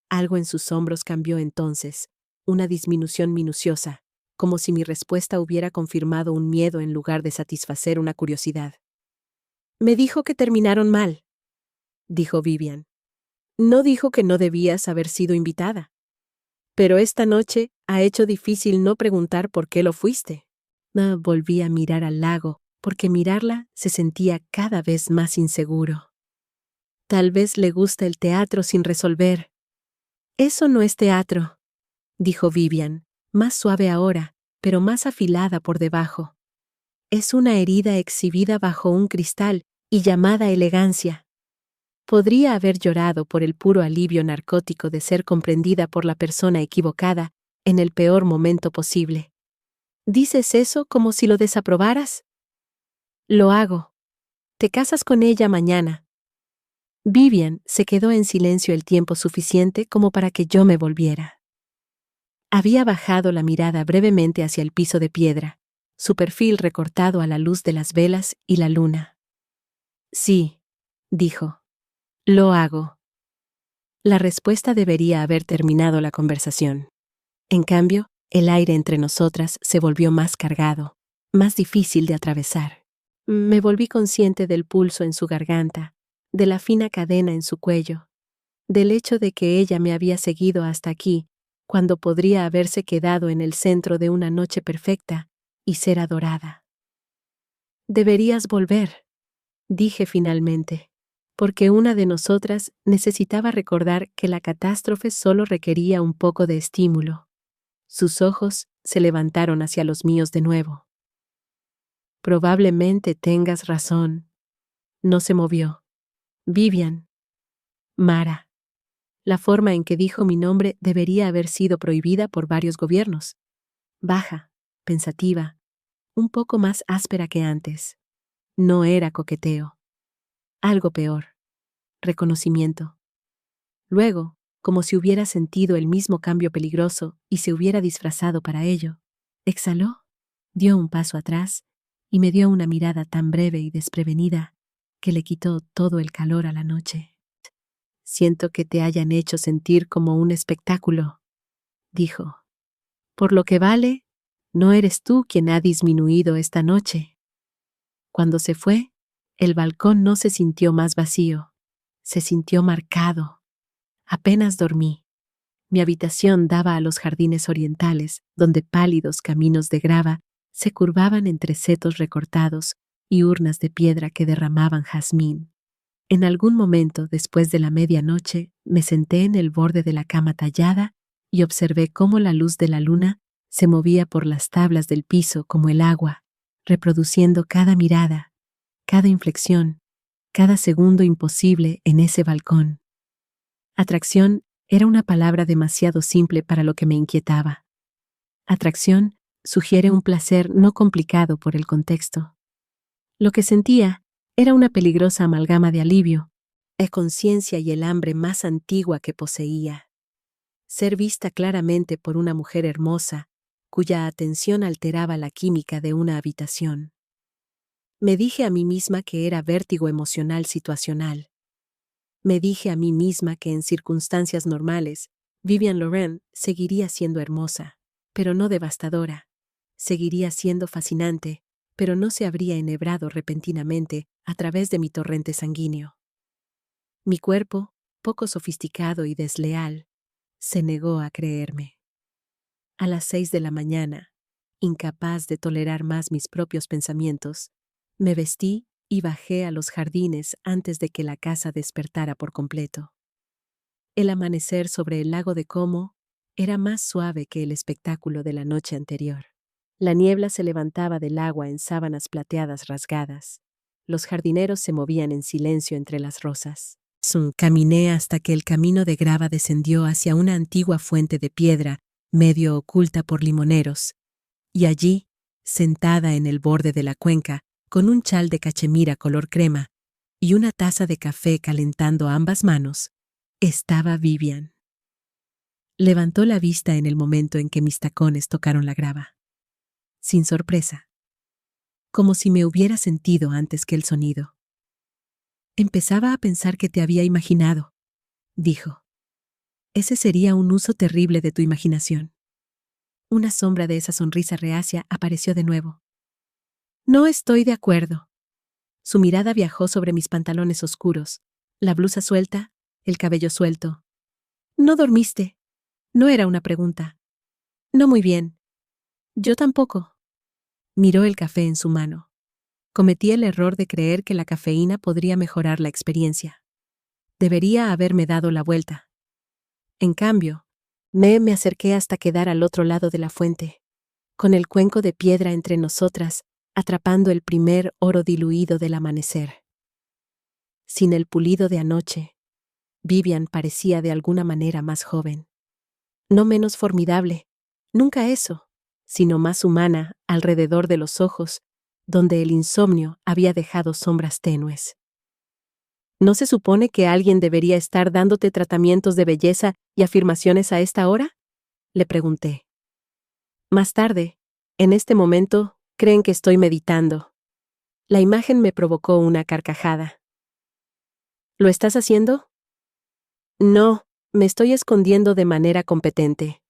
Algo en sus hombros cambió entonces, una disminución minuciosa, como si mi respuesta hubiera confirmado un miedo en lugar de satisfacer una curiosidad. Me dijo que terminaron mal, dijo Vivian. No dijo que no debías haber sido invitada. Pero esta noche ha hecho difícil no preguntar por qué lo fuiste. Volví a mirar al lago, porque mirarla se sentía cada vez más inseguro. Tal vez le gusta el teatro sin resolver. Eso no es teatro, dijo Vivian, más suave ahora, pero más afilada por debajo. Es una herida exhibida bajo un cristal y llamada elegancia. Podría haber llorado por el puro alivio narcótico de ser comprendida por la persona equivocada en el peor momento posible. ¿Dices eso como si lo desaprobaras? Lo hago. Te casas con ella mañana. Vivian se quedó en silencio el tiempo suficiente como para que yo me volviera. Había bajado la mirada brevemente hacia el piso de piedra, su perfil recortado a la luz de las velas y la luna. Sí, dijo. Lo hago. La respuesta debería haber terminado la conversación. En cambio, el aire entre nosotras se volvió más cargado, más difícil de atravesar. Me volví consciente del pulso en su garganta, de la fina cadena en su cuello, del hecho de que ella me había seguido hasta aquí, cuando podría haberse quedado en el centro de una noche perfecta y ser adorada. Deberías volver, dije finalmente, porque una de nosotras necesitaba recordar que la catástrofe solo requería un poco de estímulo. Sus ojos se levantaron hacia los míos de nuevo. Probablemente tengas razón. No se movió. Vivian. Mara. La forma en que dijo mi nombre debería haber sido prohibida por varios gobiernos. Baja, pensativa, un poco más áspera que antes. No era coqueteo. Algo peor. Reconocimiento. Luego, como si hubiera sentido el mismo cambio peligroso y se hubiera disfrazado para ello. Exhaló, dio un paso atrás y me dio una mirada tan breve y desprevenida que le quitó todo el calor a la noche. Siento que te hayan hecho sentir como un espectáculo, dijo. Por lo que vale, no eres tú quien ha disminuido esta noche. Cuando se fue, el balcón no se sintió más vacío, se sintió marcado. Apenas dormí. Mi habitación daba a los jardines orientales, donde pálidos caminos de grava se curvaban entre setos recortados y urnas de piedra que derramaban jazmín. En algún momento, después de la medianoche, me senté en el borde de la cama tallada y observé cómo la luz de la luna se movía por las tablas del piso como el agua, reproduciendo cada mirada, cada inflexión, cada segundo imposible en ese balcón. Atracción era una palabra demasiado simple para lo que me inquietaba. Atracción sugiere un placer no complicado por el contexto. Lo que sentía era una peligrosa amalgama de alivio, la conciencia y el hambre más antigua que poseía. Ser vista claramente por una mujer hermosa, cuya atención alteraba la química de una habitación. Me dije a mí misma que era vértigo emocional situacional. Me dije a mí misma que en circunstancias normales, Vivian Loren seguiría siendo hermosa, pero no devastadora. Seguiría siendo fascinante, pero no se habría enhebrado repentinamente a través de mi torrente sanguíneo. Mi cuerpo, poco sofisticado y desleal, se negó a creerme. A las 6 de la mañana, incapaz de tolerar más mis propios pensamientos, me vestí y bajé a los jardines antes de que la casa despertara por completo. El amanecer sobre el lago de Como era más suave que el espectáculo de la noche anterior. La niebla se levantaba del agua en sábanas plateadas rasgadas. Los jardineros se movían en silencio entre las rosas. Caminé hasta que el camino de grava descendió hacia una antigua fuente de piedra, medio oculta por limoneros, y allí, sentada en el borde de la cuenca, con un chal de cachemira color crema y una taza de café calentando ambas manos, estaba Vivian. Levantó la vista en el momento en que mis tacones tocaron la grava. Sin sorpresa. Como si me hubiera sentido antes que el sonido. Empezaba a pensar que te había imaginado, dijo. Ese sería un uso terrible de tu imaginación. Una sombra de esa sonrisa reacia apareció de nuevo. No estoy de acuerdo. Su mirada viajó sobre mis pantalones oscuros, la blusa suelta, el cabello suelto. ¿No dormiste? No era una pregunta. No muy bien. Yo tampoco. Miró el café en su mano. Cometí el error de creer que la cafeína podría mejorar la experiencia. Debería haberme dado la vuelta. En cambio, me acerqué hasta quedar al otro lado de la fuente, con el cuenco de piedra entre nosotras, atrapando el primer oro diluido del amanecer. Sin el pulido de anoche, Vivian parecía de alguna manera más joven. No menos formidable, nunca eso, sino más humana alrededor de los ojos, donde el insomnio había dejado sombras tenues. ¿No se supone que alguien debería estar dándote tratamientos de belleza y afirmaciones a esta hora? Le pregunté. Más tarde, en este momento, creen que estoy meditando. La imagen me provocó una carcajada. ¿Lo estás haciendo? No, me estoy escondiendo de manera competente.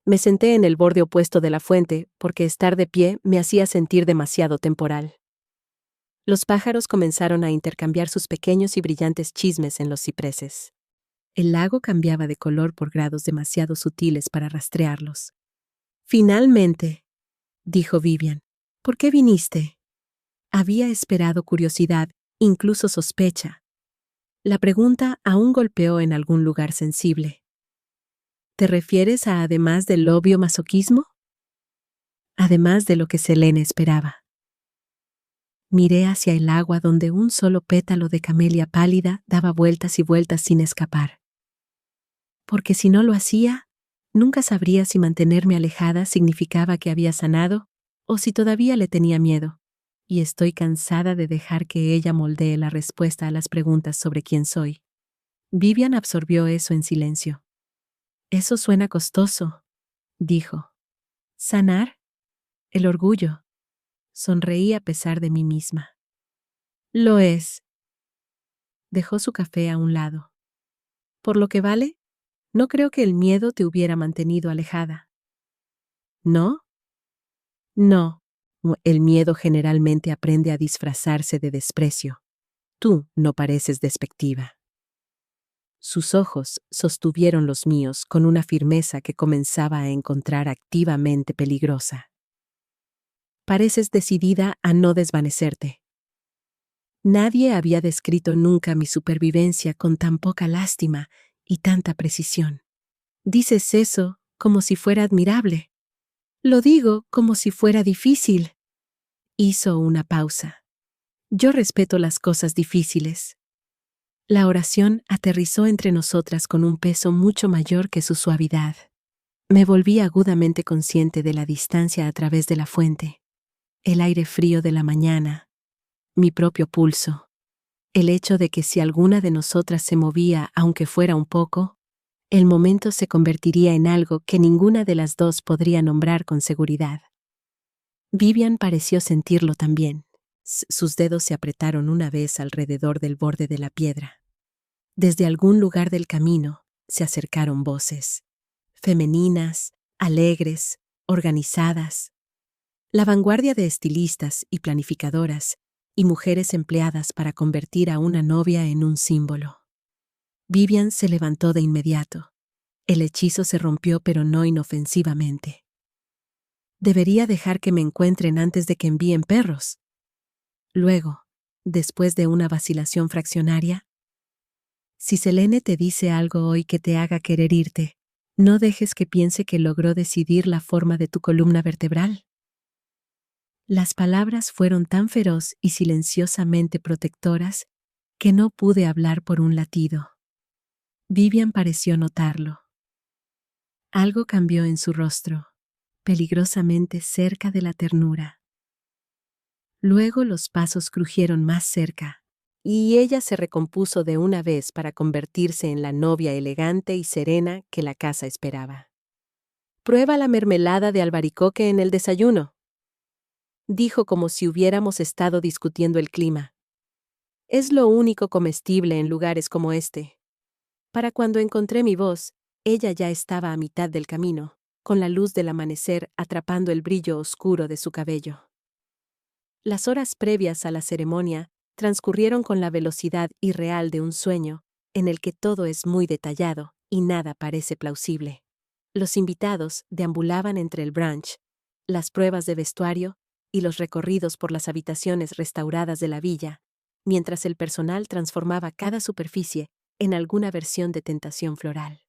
Me senté en el borde opuesto de la fuente porque estar de pie me hacía sentir demasiado temporal. Los pájaros comenzaron a intercambiar sus pequeños y brillantes chismes en los cipreses. El lago cambiaba de color por grados demasiado sutiles para rastrearlos. Finalmente, dijo Vivian, ¿por qué viniste? Había esperado curiosidad, incluso sospecha. La pregunta aún golpeó en algún lugar sensible. ¿Te refieres a además del obvio masoquismo? Además de lo que Selene esperaba. Miré hacia el agua donde un solo pétalo de camelia pálida daba vueltas y vueltas sin escapar. Porque si no lo hacía, nunca sabría si mantenerme alejada significaba que había sanado o si todavía le tenía miedo, y estoy cansada de dejar que ella moldee la respuesta a las preguntas sobre quién soy. Vivian absorbió eso en silencio. Eso suena costoso, dijo. ¿Sanar? El orgullo. Sonreí a pesar de mí misma. Lo es. Dejó su café a un lado. Por lo que vale, no creo que el miedo te hubiera mantenido alejada. ¿No? No. El miedo generalmente aprende a disfrazarse de desprecio. Tú no pareces despectiva. Sus ojos sostuvieron los míos con una firmeza que comenzaba a encontrar activamente peligrosa. Pareces decidida a no desvanecerte. Nadie había descrito nunca mi supervivencia con tan poca lástima y tanta precisión. Dices eso como si fuera admirable. Lo digo como si fuera difícil. Hizo una pausa. Yo respeto las cosas difíciles. La oración aterrizó entre nosotras con un peso mucho mayor que su suavidad. Me volví agudamente consciente de la distancia a través de la fuente, el aire frío de la mañana, mi propio pulso, el hecho de que si alguna de nosotras se movía, aunque fuera un poco, el momento se convertiría en algo que ninguna de las dos podría nombrar con seguridad. Vivian pareció sentirlo también. Sus dedos se apretaron una vez alrededor del borde de la piedra. Desde algún lugar del camino se acercaron voces, femeninas, alegres, organizadas. La vanguardia de estilistas y planificadoras y mujeres empleadas para convertir a una novia en un símbolo. Vivian se levantó de inmediato. El hechizo se rompió, pero no inofensivamente. Debería dejar que me encuentren antes de que envíen perros. Luego, después de una vacilación fraccionaria, si Selene te dice algo hoy que te haga querer irte, no dejes que piense que logró decidir la forma de tu columna vertebral. Las palabras fueron tan feroz y silenciosamente protectoras que no pude hablar por un latido. Vivian pareció notarlo. Algo cambió en su rostro, peligrosamente cerca de la ternura. Luego los pasos crujieron más cerca, y ella se recompuso de una vez para convertirse en la novia elegante y serena que la casa esperaba. «Prueba la mermelada de albaricoque en el desayuno», dijo como si hubiéramos estado discutiendo el clima. «Es lo único comestible en lugares como este». Para cuando encontré mi voz, ella ya estaba a mitad del camino, con la luz del amanecer atrapando el brillo oscuro de su cabello. Las horas previas a la ceremonia transcurrieron con la velocidad irreal de un sueño, en el que todo es muy detallado y nada parece plausible. Los invitados deambulaban entre el brunch, las pruebas de vestuario y los recorridos por las habitaciones restauradas de la villa, mientras el personal transformaba cada superficie en alguna versión de tentación floral.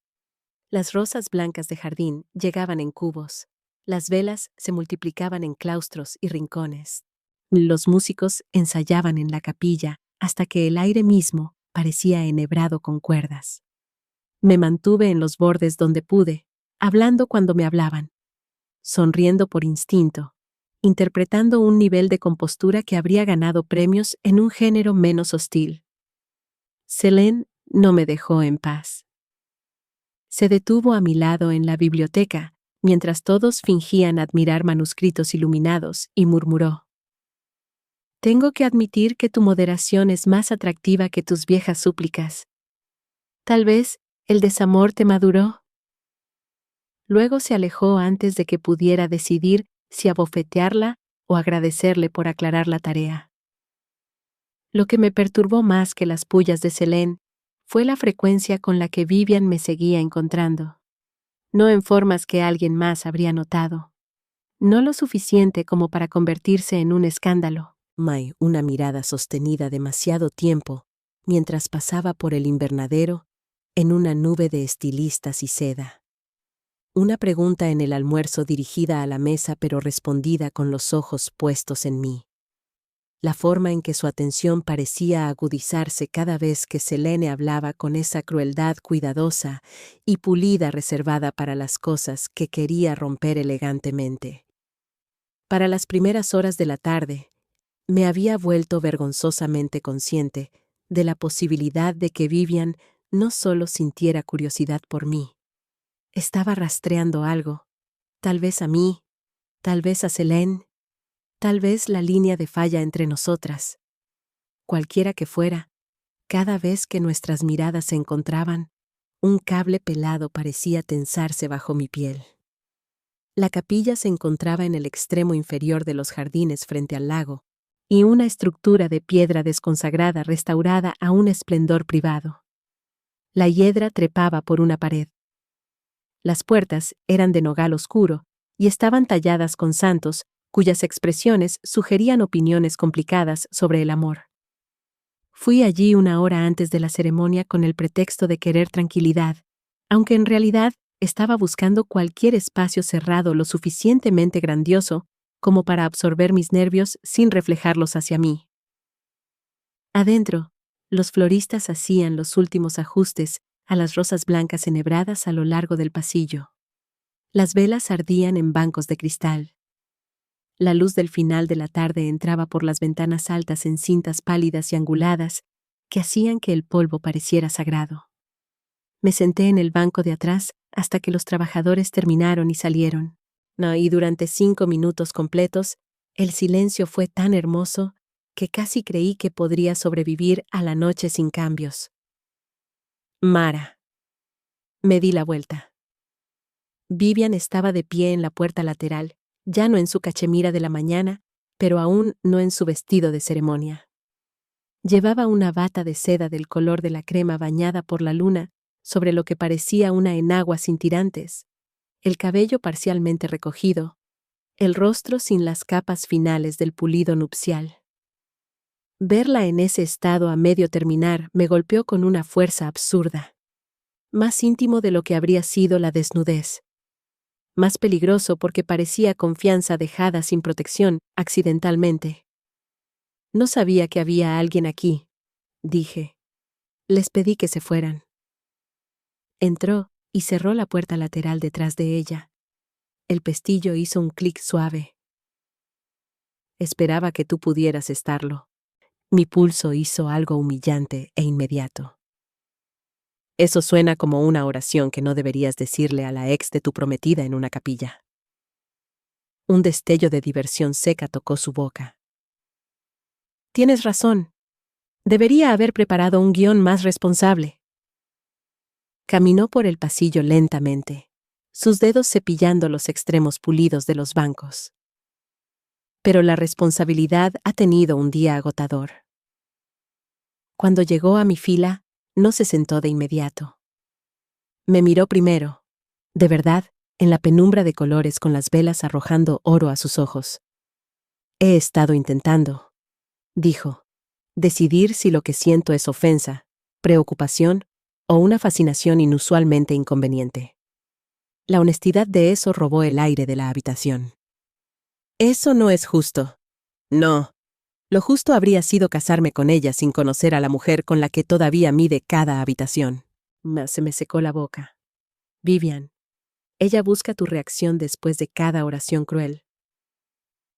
Las rosas blancas de jardín llegaban en cubos, las velas se multiplicaban en claustros y rincones. Los músicos ensayaban en la capilla hasta que el aire mismo parecía enhebrado con cuerdas. Me mantuve en los bordes donde pude, hablando cuando me hablaban, sonriendo por instinto, interpretando un nivel de compostura que habría ganado premios en un género menos hostil. Selene no me dejó en paz. Se detuvo a mi lado en la biblioteca, mientras todos fingían admirar manuscritos iluminados, y murmuró: «Tengo que admitir que tu moderación es más atractiva que tus viejas súplicas. Tal vez el desamor te maduró». Luego se alejó antes de que pudiera decidir si abofetearla o agradecerle por aclarar la tarea. Lo que me perturbó más que las pullas de Selene fue la frecuencia con la que Vivian me seguía encontrando. No en formas que alguien más habría notado. No lo suficiente como para convertirse en un escándalo. Una mirada sostenida demasiado tiempo mientras pasaba por el invernadero en una nube de estilistas y seda. Una pregunta en el almuerzo dirigida a la mesa pero respondida con los ojos puestos en mí. La forma en que su atención parecía agudizarse cada vez que Selene hablaba con esa crueldad cuidadosa y pulida reservada para las cosas que quería romper elegantemente. Para las primeras horas de la tarde, me había vuelto vergonzosamente consciente de la posibilidad de que Vivian no solo sintiera curiosidad por mí. Estaba rastreando algo, tal vez a mí, tal vez a Selene, tal vez la línea de falla entre nosotras. Cualquiera que fuera, cada vez que nuestras miradas se encontraban, un cable pelado parecía tensarse bajo mi piel. La capilla se encontraba en el extremo inferior de los jardines frente al lago, y una estructura de piedra desconsagrada restaurada a un esplendor privado. La hiedra trepaba por una pared. Las puertas eran de nogal oscuro y estaban talladas con santos, cuyas expresiones sugerían opiniones complicadas sobre el amor. Fui allí 1 hora antes de la ceremonia con el pretexto de querer tranquilidad, aunque en realidad estaba buscando cualquier espacio cerrado lo suficientemente grandioso como para absorber mis nervios sin reflejarlos hacia mí. Adentro, los floristas hacían los últimos ajustes a las rosas blancas enhebradas a lo largo del pasillo. Las velas ardían en bancos de cristal. La luz del final de la tarde entraba por las ventanas altas en cintas pálidas y anguladas que hacían que el polvo pareciera sagrado. Me senté en el banco de atrás hasta que los trabajadores terminaron y salieron. Y durante 5 minutos completos, el silencio fue tan hermoso que casi creí que podría sobrevivir a la noche sin cambios. Mara. Me di la vuelta. Vivian estaba de pie en la puerta lateral, ya no en su cachemira de la mañana, pero aún no en su vestido de ceremonia. Llevaba una bata de seda del color de la crema bañada por la luna sobre lo que parecía una enagua sin tirantes, el cabello parcialmente recogido, el rostro sin las capas finales del pulido nupcial. Verla en ese estado a medio terminar me golpeó con una fuerza absurda. Más íntimo de lo que habría sido la desnudez. Más peligroso porque parecía confianza dejada sin protección, accidentalmente. No sabía que había alguien aquí, dije. Les pedí que se fueran. Entró y cerró la puerta lateral detrás de ella. El pestillo hizo un clic suave. Esperaba que tú pudieras estarlo. Mi pulso hizo algo humillante e inmediato. Eso suena como una oración que no deberías decirle a la ex de tu prometida en una capilla. Un destello de diversión seca tocó su boca. Tienes razón. Debería haber preparado un guión más responsable. Caminó por el pasillo lentamente, sus dedos cepillando los extremos pulidos de los bancos. Pero la responsabilidad ha tenido un día agotador. Cuando llegó a mi fila, no se sentó de inmediato. Me miró primero, de verdad, en la penumbra de colores con las velas arrojando oro a sus ojos. He estado intentando, dijo, decidir si lo que siento es ofensa, preocupación o una fascinación inusualmente inconveniente. La honestidad de eso robó el aire de la habitación. Eso no es justo. No. Lo justo habría sido casarme con ella sin conocer a la mujer con la que todavía mide cada habitación. Se me secó la boca. Vivian, ella busca tu reacción después de cada oración cruel.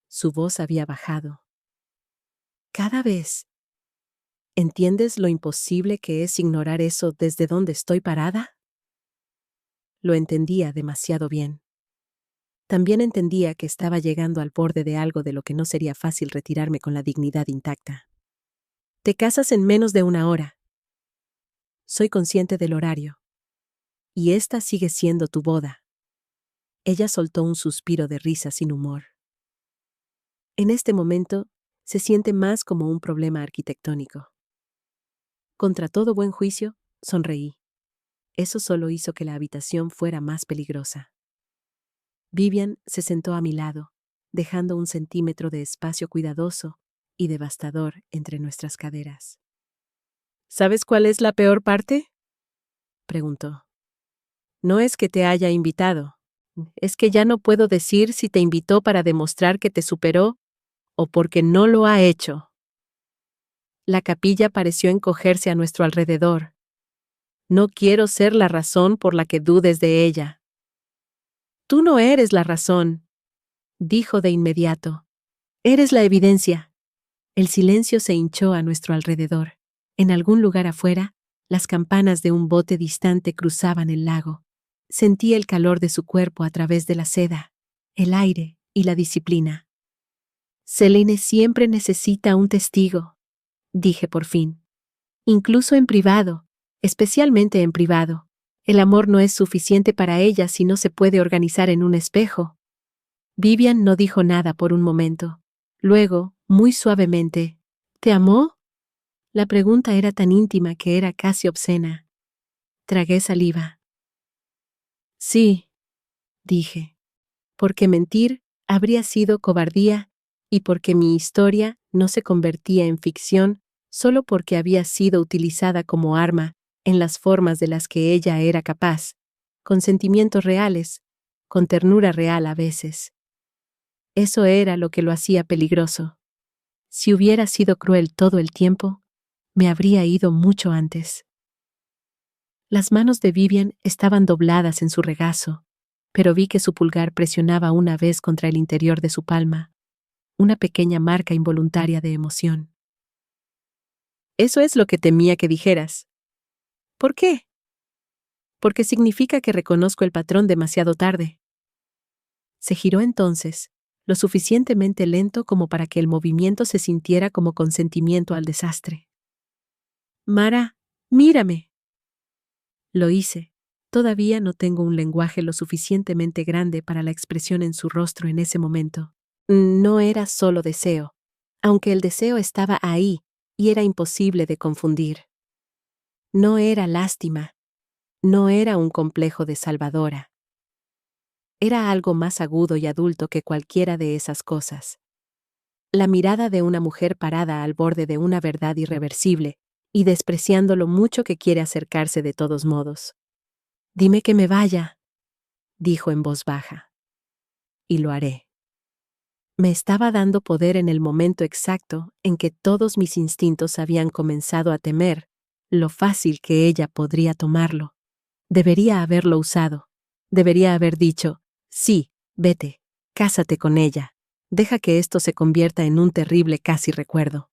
Su voz había bajado. Cada vez. ¿Entiendes lo imposible que es ignorar eso desde donde estoy parada? Lo entendía demasiado bien. También entendía que estaba llegando al borde de algo de lo que no sería fácil retirarme con la dignidad intacta. Te casas en menos de 1 hora. Soy consciente del horario. Y esta sigue siendo tu boda. Ella soltó un suspiro de risa sin humor. En este momento, se siente más como un problema arquitectónico. Contra todo buen juicio, sonreí. Eso solo hizo que la habitación fuera más peligrosa. Vivian se sentó a mi lado, dejando 1 centímetro de espacio cuidadoso y devastador entre nuestras caderas. ¿Sabes cuál es la peor parte?, preguntó. No es que te haya invitado. Es que ya no puedo decir si te invitó para demostrar que te superó o porque no lo ha hecho. La capilla pareció encogerse a nuestro alrededor. No quiero ser la razón por la que dudes de ella. Tú no eres la razón, dijo de inmediato. Eres la evidencia. El silencio se hinchó a nuestro alrededor. En algún lugar afuera, Las campanas de un bote distante cruzaban el lago. Sentí el calor de su cuerpo a través de la seda, el aire y la disciplina. Selene siempre necesita un testigo, dije por fin. Incluso en privado, especialmente en privado. El amor no es suficiente para ella si no se puede organizar en un espejo. Vivian no dijo nada por un momento. Luego, muy suavemente, ¿te amó? La pregunta era tan íntima que era casi obscena. Tragué saliva. Sí, dije. Porque mentir habría sido cobardía y porque mi historia no se convertía en ficción solo porque había sido utilizada como arma en las formas de las que ella era capaz, con sentimientos reales, con ternura real a veces. Eso era lo que lo hacía peligroso. Si hubiera sido cruel todo el tiempo, me habría ido mucho antes. Las manos de Vivian estaban dobladas en su regazo, pero vi que su pulgar presionaba una vez contra el interior de su palma, una pequeña marca involuntaria de emoción. Eso es lo que temía que dijeras. ¿Por qué? Porque significa que reconozco el patrón demasiado tarde. Se giró entonces, lo suficientemente lento como para que el movimiento se sintiera como consentimiento al desastre. Mara, mírame. Lo hice. Todavía no tengo un lenguaje lo suficientemente grande para la expresión en su rostro en ese momento. No era solo deseo, aunque el deseo estaba ahí y era imposible de confundir. No era lástima, no era un complejo de salvadora. Era algo más agudo y adulto que cualquiera de esas cosas. La mirada de una mujer parada al borde de una verdad irreversible y despreciando lo mucho que quiere acercarse de todos modos. Dime que me vaya, dijo en voz baja. Y lo haré. Me estaba dando poder en el momento exacto en que todos mis instintos habían comenzado a temer lo fácil que ella podría tomarlo. Debería haberlo usado. Debería haber dicho, sí, vete, cásate con ella. Deja que esto se convierta en un terrible casi recuerdo.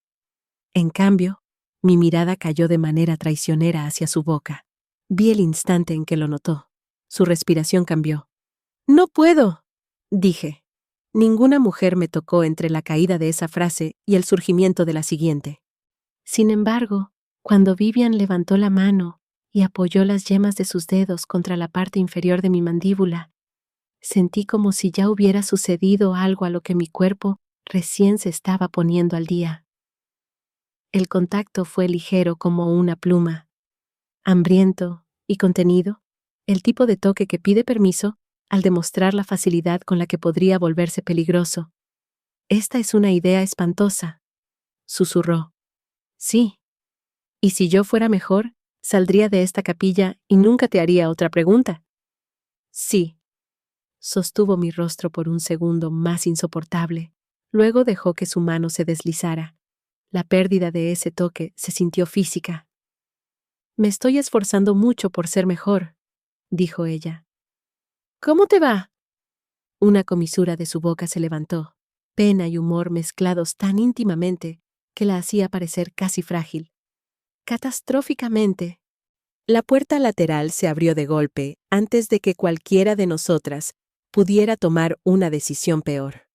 En cambio, mi mirada cayó de manera traicionera hacia su boca. Vi el instante en que lo notó. Su respiración cambió. «No puedo», dije. Ninguna mujer me tocó entre la caída de esa frase y el surgimiento de la siguiente. Sin embargo, cuando Vivian levantó la mano y apoyó las yemas de sus dedos contra la parte inferior de mi mandíbula, sentí como si ya hubiera sucedido algo a lo que mi cuerpo recién se estaba poniendo al día. El contacto fue ligero como una pluma, hambriento y contenido, el tipo de toque que pide permiso al demostrar la facilidad con la que podría volverse peligroso. «Esta es una idea espantosa», susurró. «Sí. Y si yo fuera mejor, saldría de esta capilla y nunca te haría otra pregunta». «Sí». Sostuvo mi rostro por un segundo más insoportable. Luego dejó que su mano se deslizara. La pérdida de ese toque se sintió física. «Me estoy esforzando mucho por ser mejor», dijo ella. «¿Cómo te va?» Una comisura de su boca se levantó, pena y humor mezclados tan íntimamente que la hacía parecer casi frágil. «Catastróficamente». La puerta lateral se abrió de golpe antes de que cualquiera de nosotras pudiera tomar una decisión peor.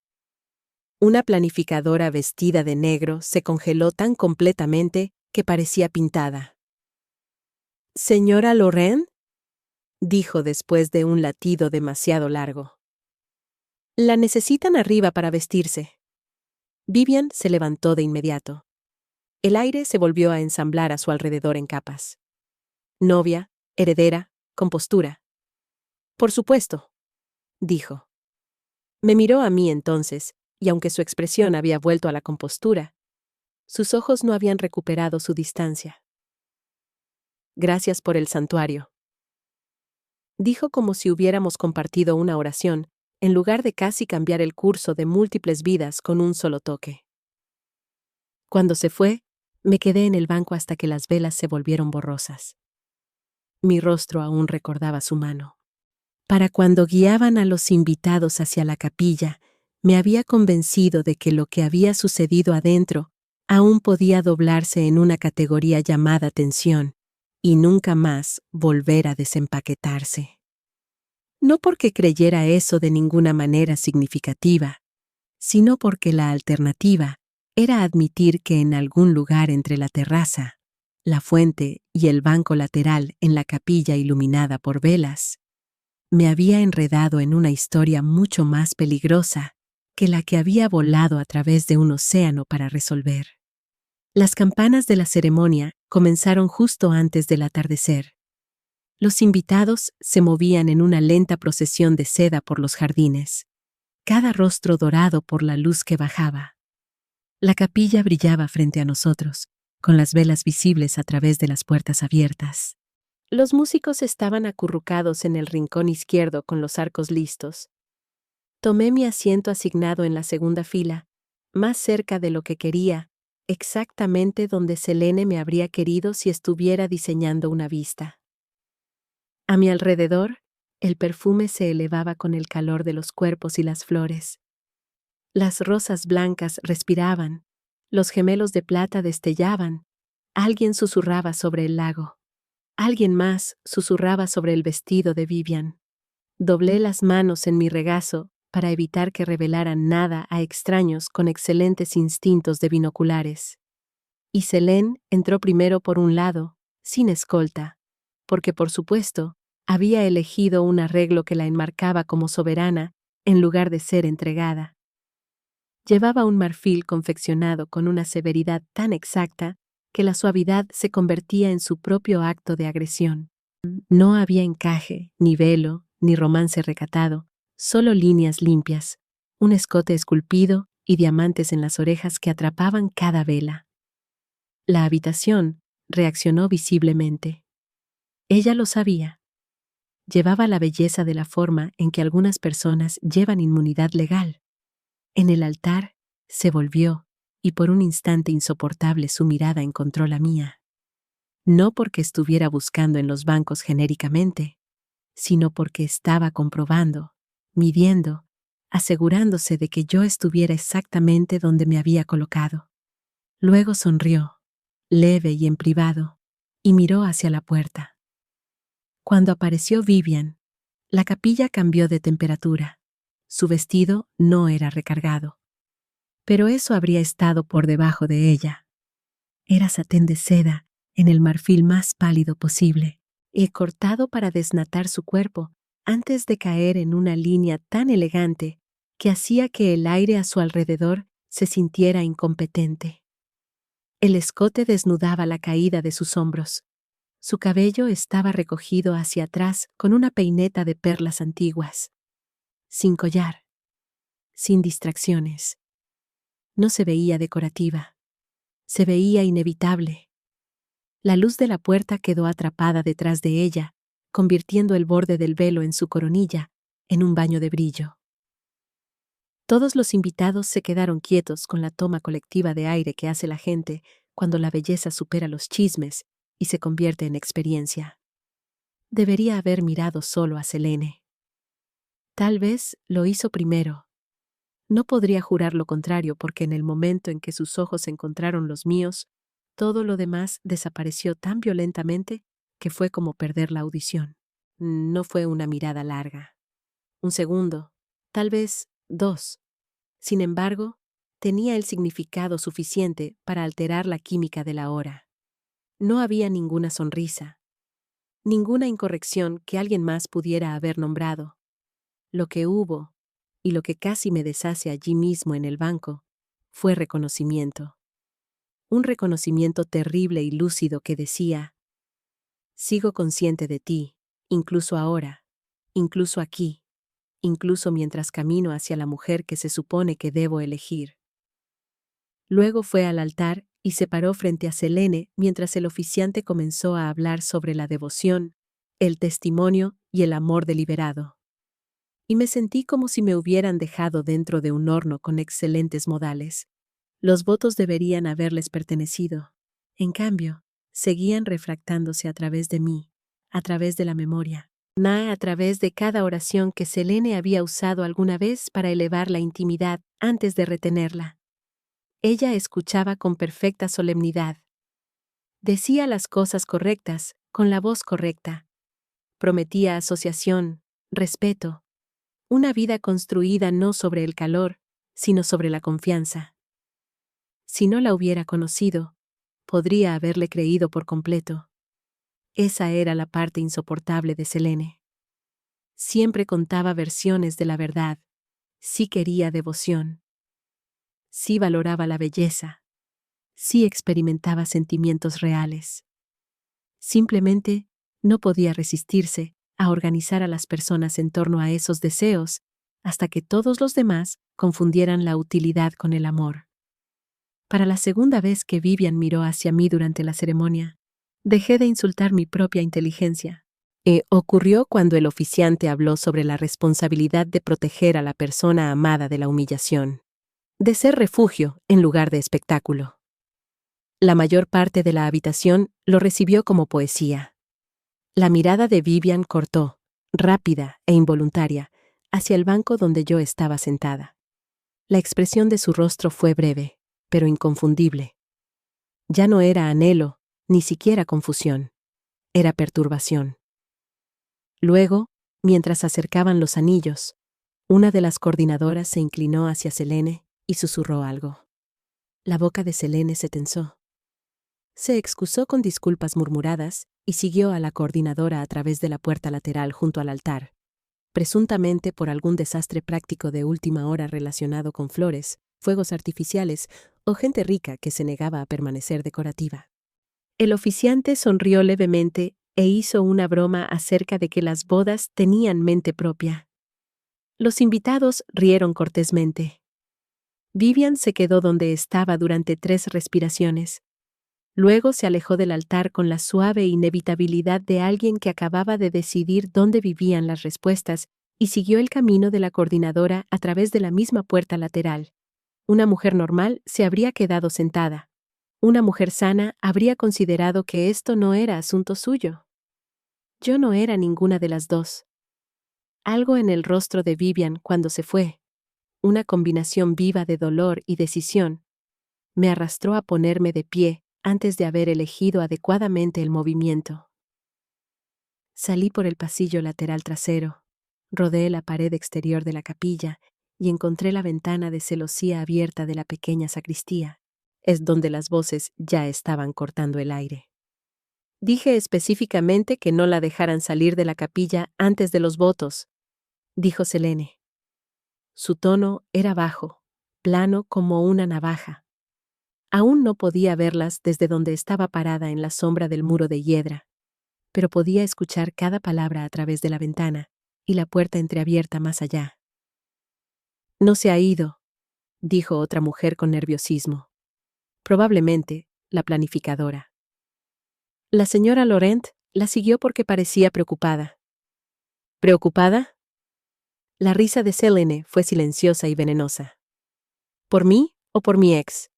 Una planificadora vestida de negro se congeló tan completamente que parecía pintada. «¿Señora Loren?», dijo después de un latido demasiado largo. «La necesitan arriba para vestirse». Vivian se levantó de inmediato. El aire se volvió a ensamblar a su alrededor en capas. «Novia, heredera, compostura». «Por supuesto», dijo. Me miró a mí entonces, y aunque su expresión había vuelto a la compostura, sus ojos no habían recuperado su distancia. «Gracias por el santuario», dijo como si hubiéramos compartido una oración, en lugar de casi cambiar el curso de múltiples vidas con un solo toque. Cuando se fue, me quedé en el banco hasta que las velas se volvieron borrosas. Mi rostro aún recordaba su mano. Para cuando guiaban a los invitados hacia la capilla, me había convencido de que lo que había sucedido adentro aún podía doblarse en una categoría llamada tensión, y nunca más volver a desempaquetarse. No porque creyera eso de ninguna manera significativa, sino porque la alternativa era admitir que en algún lugar entre la terraza, la fuente y el banco lateral en la capilla iluminada por velas, me había enredado en una historia mucho más peligrosa que la que había volado a través de un océano para resolver. Las campanas de la ceremonia comenzaron justo antes del atardecer. Los invitados se movían en una lenta procesión de seda por los jardines, cada rostro dorado por la luz que bajaba. La capilla brillaba frente a nosotros, con las velas visibles a través de las puertas abiertas. Los músicos estaban acurrucados en el rincón izquierdo con los arcos listos. Tomé mi asiento asignado en la segunda fila, más cerca de lo que quería, exactamente donde Selene me habría querido si estuviera diseñando una vista. A mi alrededor, el perfume se elevaba con el calor de los cuerpos y las flores. Las rosas blancas respiraban, los gemelos de plata destellaban, alguien susurraba sobre el lago. Alguien más susurraba sobre el vestido de Vivian. Doblé las manos en mi regazo para evitar que revelaran nada a extraños con excelentes instintos de binoculares. Y Selene entró primero por un lado, sin escolta, porque por supuesto, había elegido un arreglo que la enmarcaba como soberana en lugar de ser entregada. Llevaba un marfil confeccionado con una severidad tan exacta que la suavidad se convertía en su propio acto de agresión. No había encaje, ni velo, ni romance recatado, solo líneas limpias, un escote esculpido y diamantes en las orejas que atrapaban cada vela. La habitación reaccionó visiblemente. Ella lo sabía. Llevaba la belleza de la forma en que algunas personas llevan inmunidad legal. En el altar se volvió, y por un instante insoportable su mirada encontró la mía. No porque estuviera buscando en los bancos genéricamente, sino porque estaba comprobando, midiendo, asegurándose de que yo estuviera exactamente donde me había colocado. Luego sonrió, leve y en privado, y miró hacia la puerta. Cuando apareció Vivian, la capilla cambió de temperatura. Su vestido no era recargado. Pero eso habría estado por debajo de ella. Era satén de seda, en el marfil más pálido posible, y cortado para desnatar su cuerpo antes de caer en una línea tan elegante que hacía que el aire a su alrededor se sintiera incompetente. El escote desnudaba la caída de sus hombros. Su cabello estaba recogido hacia atrás con una peineta de perlas antiguas. Sin collar. Sin distracciones. No se veía decorativa. Se veía inevitable. La luz de la puerta quedó atrapada detrás de ella, convirtiendo el borde del velo en su coronilla en un baño de brillo. Todos los invitados se quedaron quietos con la toma colectiva de aire que hace la gente cuando la belleza supera los chismes y se convierte en experiencia. Debería haber mirado solo a Selene. Tal vez lo hizo primero. No podría jurar lo contrario porque en el momento en que sus ojos encontraron los míos, todo lo demás desapareció tan violentamente que fue como perder la audición. No fue una mirada larga. Un segundo, tal vez 2. Sin embargo, tenía el significado suficiente para alterar la química de la hora. No había ninguna sonrisa, ninguna incorrección que alguien más pudiera haber nombrado. Lo que hubo, y lo que casi me deshace allí mismo en el banco, fue reconocimiento. Un reconocimiento terrible y lúcido que decía: sigo consciente de ti, incluso ahora, incluso aquí, incluso mientras camino hacia la mujer que se supone que debo elegir. Luego fue al altar y se paró frente a Selene mientras el oficiante comenzó a hablar sobre la devoción, el testimonio y el amor deliberado. Y me sentí como si me hubieran dejado dentro de un horno con excelentes modales. Los votos deberían haberles pertenecido. En cambio, seguían refractándose a través de mí, a través de la memoria, a través de cada oración que Selene había usado alguna vez para elevar la intimidad antes de retenerla. Ella escuchaba con perfecta solemnidad. Decía las cosas correctas, con la voz correcta. Prometía asociación, respeto, una vida construida no sobre el calor, sino sobre la confianza. Si no la hubiera conocido, podría haberle creído por completo. Esa era la parte insoportable de Selene. Siempre contaba versiones de la verdad. Sí quería devoción. Sí valoraba la belleza. Sí experimentaba sentimientos reales. Simplemente no podía resistirse a organizar a las personas en torno a esos deseos hasta que todos los demás confundieran la utilidad con el amor. Para la segunda vez que Vivian miró hacia mí durante la ceremonia, dejé de insultar mi propia inteligencia. Ocurrió cuando el oficiante habló sobre la responsabilidad de proteger a la persona amada de la humillación, de ser refugio en lugar de espectáculo. La mayor parte de la habitación lo recibió como poesía. La mirada de Vivian cortó, rápida e involuntaria, hacia el banco donde yo estaba sentada. La expresión de su rostro fue breve, pero inconfundible. Ya no era anhelo, ni siquiera confusión. Era perturbación. Luego, mientras acercaban los anillos, una de las coordinadoras se inclinó hacia Selene y susurró algo. La boca de Selene se tensó. Se excusó con disculpas murmuradas y siguió a la coordinadora a través de la puerta lateral junto al altar, presuntamente por algún desastre práctico de última hora relacionado con flores, fuegos artificiales o gente rica que se negaba a permanecer decorativa. El oficiante sonrió levemente e hizo una broma acerca de que las bodas tenían mente propia. Los invitados rieron cortésmente. Vivian se quedó donde estaba durante 3 respiraciones. Luego se alejó del altar con la suave inevitabilidad de alguien que acababa de decidir dónde vivían las respuestas y siguió el camino de la coordinadora a través de la misma puerta lateral. Una mujer normal se habría quedado sentada. Una mujer sana habría considerado que esto no era asunto suyo. Yo no era ninguna de las dos. Algo en el rostro de Vivian cuando se fue, una combinación viva de dolor y decisión, me arrastró a ponerme de pie antes de haber elegido adecuadamente el movimiento. Salí por el pasillo lateral trasero, rodeé la pared exterior de la capilla y encontré la ventana de celosía abierta de la pequeña sacristía. Es donde las voces ya estaban cortando el aire. Dije específicamente que no la dejaran salir de la capilla antes de los votos, dijo Selene. Su tono era bajo, plano como una navaja. Aún no podía verlas desde donde estaba parada en la sombra del muro de hiedra, pero podía escuchar cada palabra a través de la ventana y la puerta entreabierta más allá. No se ha ido, dijo otra mujer con nerviosismo. Probablemente, la planificadora. La señora Laurent la siguió porque parecía preocupada. ¿Preocupada? La risa de Selene fue silenciosa y venenosa. ¿Por mí o por mi ex?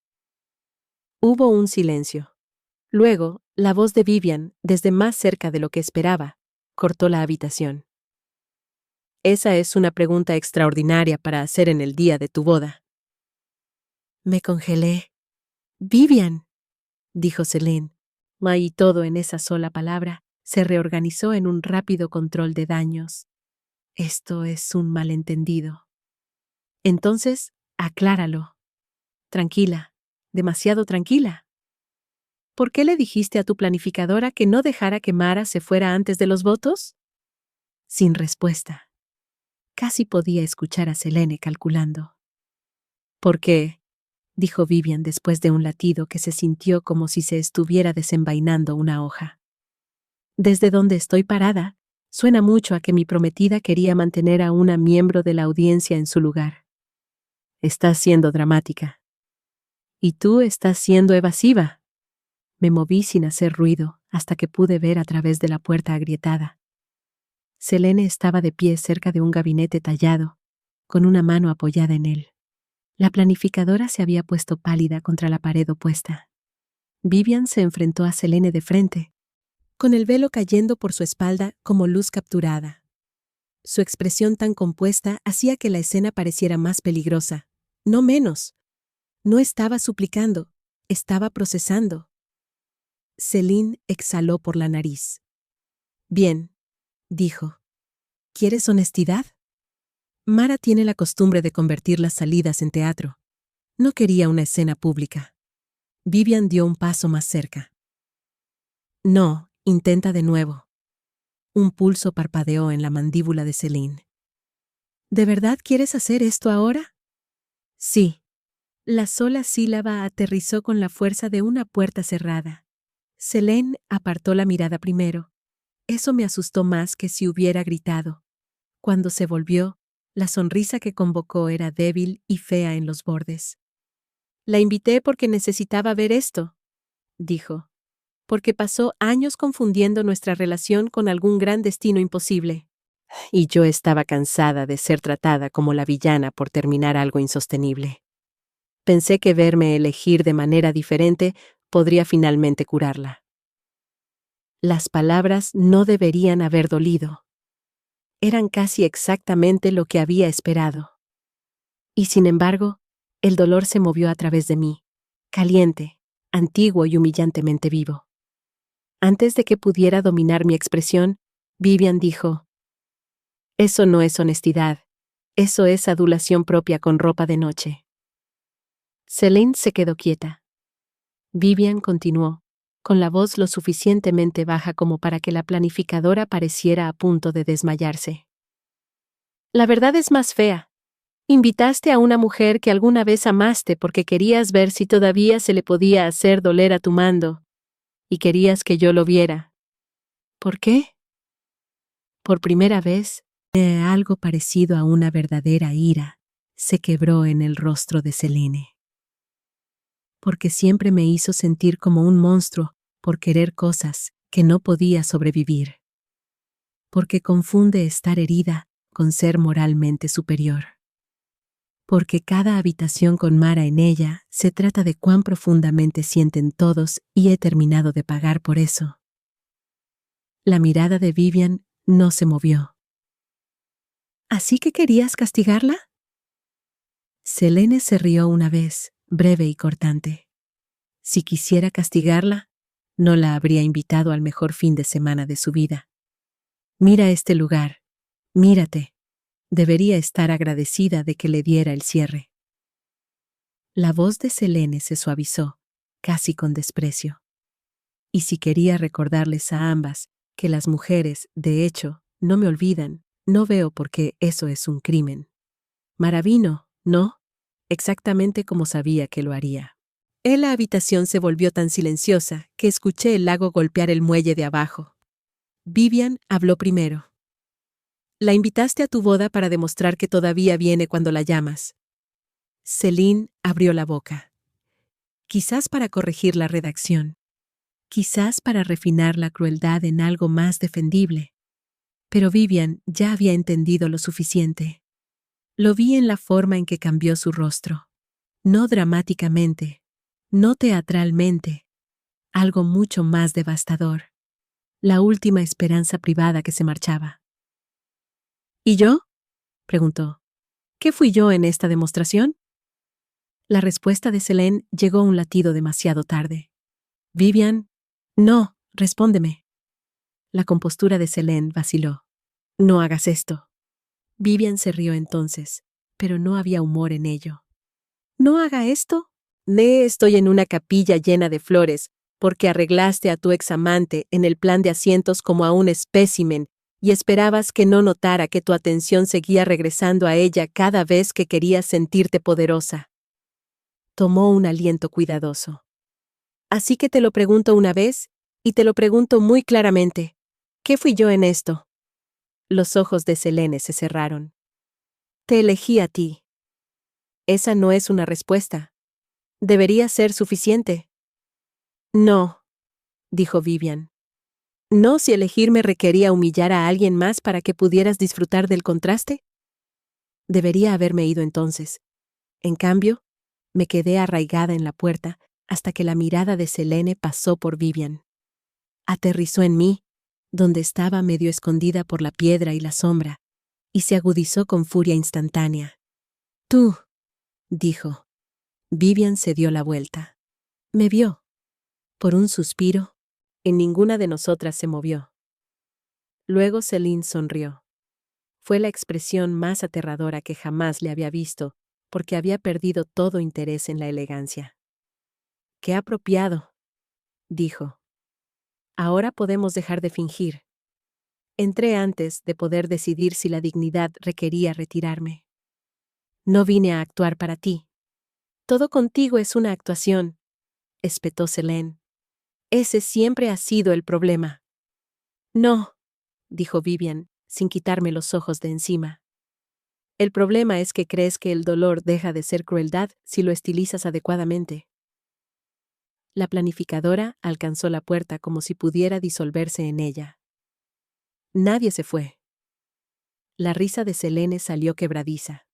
Hubo un silencio. Luego, la voz de Vivian, desde más cerca de lo que esperaba, cortó la habitación. Esa es una pregunta extraordinaria para hacer en el día de tu boda. Me congelé. Vivian, dijo Selene. Y todo en esa sola palabra se reorganizó en un rápido control de daños. Esto es un malentendido. Entonces, acláralo. Tranquila, demasiado tranquila. ¿Por qué le dijiste a tu planificadora que no dejara que Mara se fuera antes de los votos? Sin respuesta. Casi podía escuchar a Selene calculando. ¿Por qué? Dijo Vivian después de un latido que se sintió como si se estuviera desenvainando una hoja. Desde donde estoy parada, suena mucho a que mi prometida quería mantener a una miembro de la audiencia en su lugar. Estás siendo dramática. Y tú estás siendo evasiva. Me moví sin hacer ruido hasta que pude ver a través de la puerta agrietada. Selene estaba de pie cerca de un gabinete tallado, con una mano apoyada en él. La planificadora se había puesto pálida contra la pared opuesta. Vivian se enfrentó a Selene de frente, con el velo cayendo por su espalda como luz capturada. Su expresión tan compuesta hacía que la escena pareciera más peligrosa, no menos. No estaba suplicando, estaba procesando. Selene exhaló por la nariz. Bien, dijo. ¿Quieres honestidad? Mara tiene la costumbre de convertir las salidas en teatro. No quería una escena pública. Vivian dio un paso más cerca. No, intenta de nuevo. Un pulso parpadeó en la mandíbula de Celine. ¿De verdad quieres hacer esto ahora? Sí. La sola sílaba aterrizó con la fuerza de una puerta cerrada. Celine apartó la mirada primero. Eso me asustó más que si hubiera gritado. Cuando se volvió, la sonrisa que convocó era débil y fea en los bordes. La invité porque necesitaba ver esto, dijo, porque pasó años confundiendo nuestra relación con algún gran destino imposible. Y yo estaba cansada de ser tratada como la villana por terminar algo insostenible. Pensé que verme elegir de manera diferente podría finalmente curarla. Las palabras no deberían haber dolido. Eran casi exactamente lo que había esperado. Y sin embargo, el dolor se movió a través de mí, caliente, antiguo y humillantemente vivo. Antes de que pudiera dominar mi expresión, Vivian dijo: «Eso no es honestidad, eso es adulación propia con ropa de noche». Celine se quedó quieta. Vivian continuó, con la voz lo suficientemente baja como para que la planificadora pareciera a punto de desmayarse. «La verdad es más fea. Invitaste a una mujer que alguna vez amaste porque querías ver si todavía se le podía hacer doler a tu mando, y querías que yo lo viera. ¿Por qué?» Por primera vez, algo parecido a una verdadera ira se quebró en el rostro de Celine. Porque siempre me hizo sentir como un monstruo por querer cosas que no podía sobrevivir. Porque confunde estar herida con ser moralmente superior. Porque cada habitación con Mara en ella se trata de cuán profundamente sienten todos y he terminado de pagar por eso. La mirada de Vivian no se movió. ¿Así que querías castigarla? Selene se rió una vez, breve y cortante. Si quisiera castigarla, no la habría invitado al mejor fin de semana de su vida. Mira este lugar, mírate. Debería estar agradecida de que le diera el cierre. La voz de Selene se suavizó, casi con desprecio. Y si quería recordarles a ambas que las mujeres, de hecho, no me olvidan, no veo por qué eso es un crimen. Maravino, ¿no? Exactamente como sabía que lo haría. La habitación se volvió tan silenciosa que escuché el lago golpear el muelle de abajo. Vivian habló primero. La invitaste a tu boda para demostrar que todavía viene cuando la llamas. Celine abrió la boca. Quizás para corregir la redacción. Quizás para refinar la crueldad en algo más defendible. Pero Vivian ya había entendido lo suficiente. Lo vi en la forma en que cambió su rostro. No dramáticamente, no teatralmente, algo mucho más devastador. La última esperanza privada que se marchaba. ¿Y yo?, preguntó. ¿Qué fui yo en esta demostración? La respuesta de Selene llegó un latido demasiado tarde. Vivian, no, respóndeme. La compostura de Selene vaciló. No hagas esto. Vivian se rió entonces, pero no había humor en ello. ¿No haga esto? Estoy en una capilla llena de flores, porque arreglaste a tu examante en el plan de asientos como a un espécimen y esperabas que no notara que tu atención seguía regresando a ella cada vez que querías sentirte poderosa. Tomó un aliento cuidadoso. Así que te lo pregunto una vez, y te lo pregunto muy claramente. ¿Qué fui yo en esto? Los ojos de Selene se cerraron. Te elegí a ti. Esa no es una respuesta. Debería ser suficiente. No, dijo Vivian. ¿No si elegirme requería humillar a alguien más para que pudieras disfrutar del contraste? Debería haberme ido entonces. En cambio, me quedé arraigada en la puerta hasta que la mirada de Selene pasó por Vivian. Aterrizó en mí, donde estaba medio escondida por la piedra y la sombra, y se agudizó con furia instantánea. Tú, dijo. Vivian se dio la vuelta. Me vio. Por un suspiro, en ninguna de nosotras se movió. Luego Selene sonrió. Fue la expresión más aterradora que jamás le había visto, porque había perdido todo interés en la elegancia. «Qué apropiado», dijo. «Ahora podemos dejar de fingir. Entré antes de poder decidir si la dignidad requería retirarme. No vine a actuar para ti. Todo contigo es una actuación», espetó Selene. «Ese siempre ha sido el problema». «No», dijo Vivian, sin quitarme los ojos de encima. «El problema es que crees que el dolor deja de ser crueldad si lo estilizas adecuadamente». La planificadora alcanzó la puerta como si pudiera disolverse en ella. Nadie se fue. La risa de Selene salió quebradiza.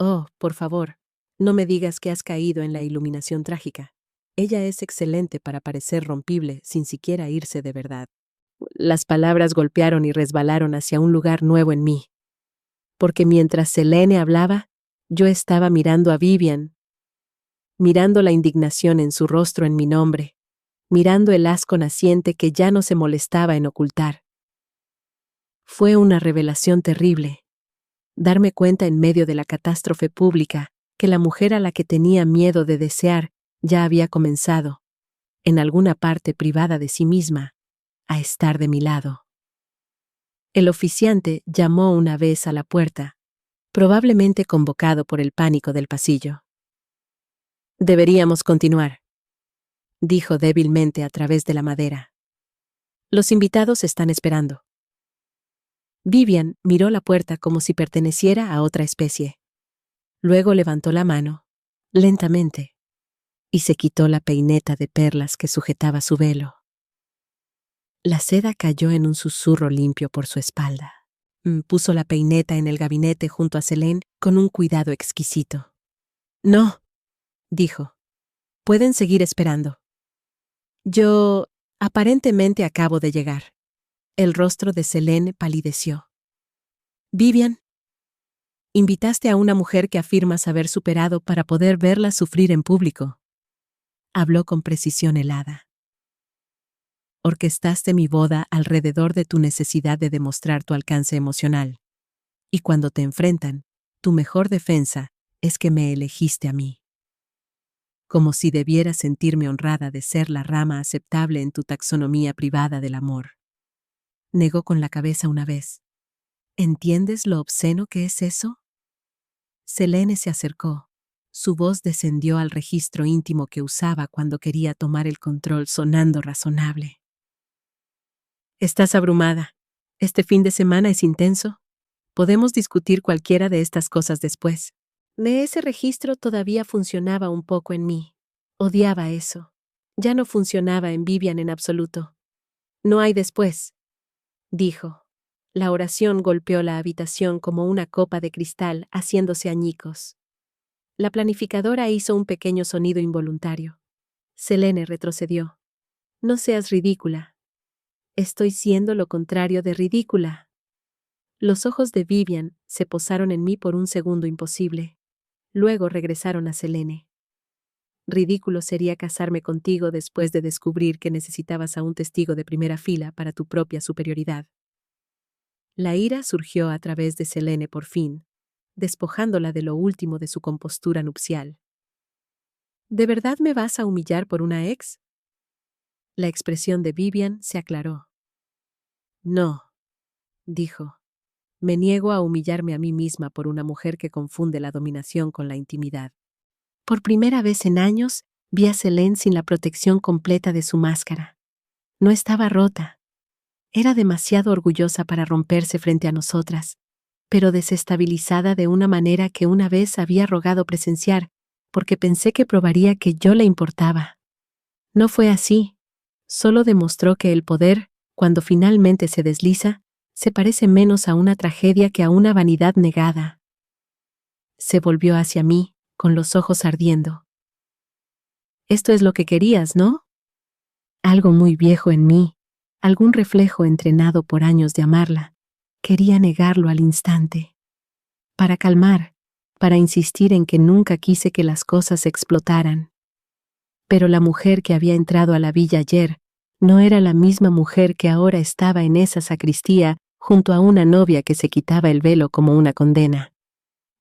«Oh, por favor, no me digas que has caído en la iluminación trágica. Ella es excelente para parecer rompible sin siquiera irse de verdad». Las palabras golpearon y resbalaron hacia un lugar nuevo en mí. Porque mientras Selene hablaba, yo estaba mirando a Vivian, mirando la indignación en su rostro en mi nombre, mirando el asco naciente que ya no se molestaba en ocultar. Fue una revelación terrible. Darme cuenta en medio de la catástrofe pública que la mujer a la que tenía miedo de desear ya había comenzado, en alguna parte privada de sí misma, a estar de mi lado. El oficiante llamó una vez a la puerta, probablemente convocado por el pánico del pasillo. «Deberíamos continuar», dijo débilmente a través de la madera. «Los invitados están esperando». Vivian miró la puerta como si perteneciera a otra especie. Luego levantó la mano, lentamente, y se quitó la peineta de perlas que sujetaba su velo. La seda cayó en un susurro limpio por su espalda. Puso la peineta en el gabinete junto a Selene con un cuidado exquisito. «No», dijo. «Pueden seguir esperando. Yo, aparentemente, acabo de llegar». El rostro de Selene palideció. «Vivian, invitaste a una mujer que afirmas haber superado para poder verla sufrir en público». Habló con precisión helada. «Orquestaste mi boda alrededor de tu necesidad de demostrar tu alcance emocional. Y cuando te enfrentan, tu mejor defensa es que me elegiste a mí. Como si debiera sentirme honrada de ser la rama aceptable en tu taxonomía privada del amor». Negó con la cabeza una vez. «¿Entiendes lo obsceno que es eso?» Selene se acercó. Su voz descendió al registro íntimo que usaba cuando quería tomar el control, sonando razonable. «Estás abrumada. Este fin de semana es intenso. Podemos discutir cualquiera de estas cosas después». De ese registro todavía funcionaba un poco en mí. Odiaba eso. Ya no funcionaba en Vivian en absoluto. «No hay después», dijo. La oración golpeó la habitación como una copa de cristal, haciéndose añicos. La planificadora hizo un pequeño sonido involuntario. Selene retrocedió. «No seas ridícula». «Estoy siendo lo contrario de ridícula». Los ojos de Vivian se posaron en mí por un segundo imposible. Luego regresaron a Selene. «Ridículo sería casarme contigo después de descubrir que necesitabas a un testigo de primera fila para tu propia superioridad». La ira surgió a través de Selene por fin, despojándola de lo último de su compostura nupcial. «¿De verdad me vas a humillar por una ex?» La expresión de Vivian se aclaró. «No», dijo. «Me niego a humillarme a mí misma por una mujer que confunde la dominación con la intimidad». Por primera vez en años, vi a Selene sin la protección completa de su máscara. No estaba rota. Era demasiado orgullosa para romperse frente a nosotras, pero desestabilizada de una manera que una vez había rogado presenciar, porque pensé que probaría que yo le importaba. No fue así. Solo demostró que el poder, cuando finalmente se desliza, se parece menos a una tragedia que a una vanidad negada. Se volvió hacia mí, con los ojos ardiendo. «Esto es lo que querías, ¿no?» Algo muy viejo en mí, algún reflejo entrenado por años de amarla, quería negarlo al instante. Para calmar, para insistir en que nunca quise que las cosas explotaran. Pero la mujer que había entrado a la villa ayer No era la misma mujer que ahora estaba en esa sacristía junto a una novia que se quitaba el velo como una condena.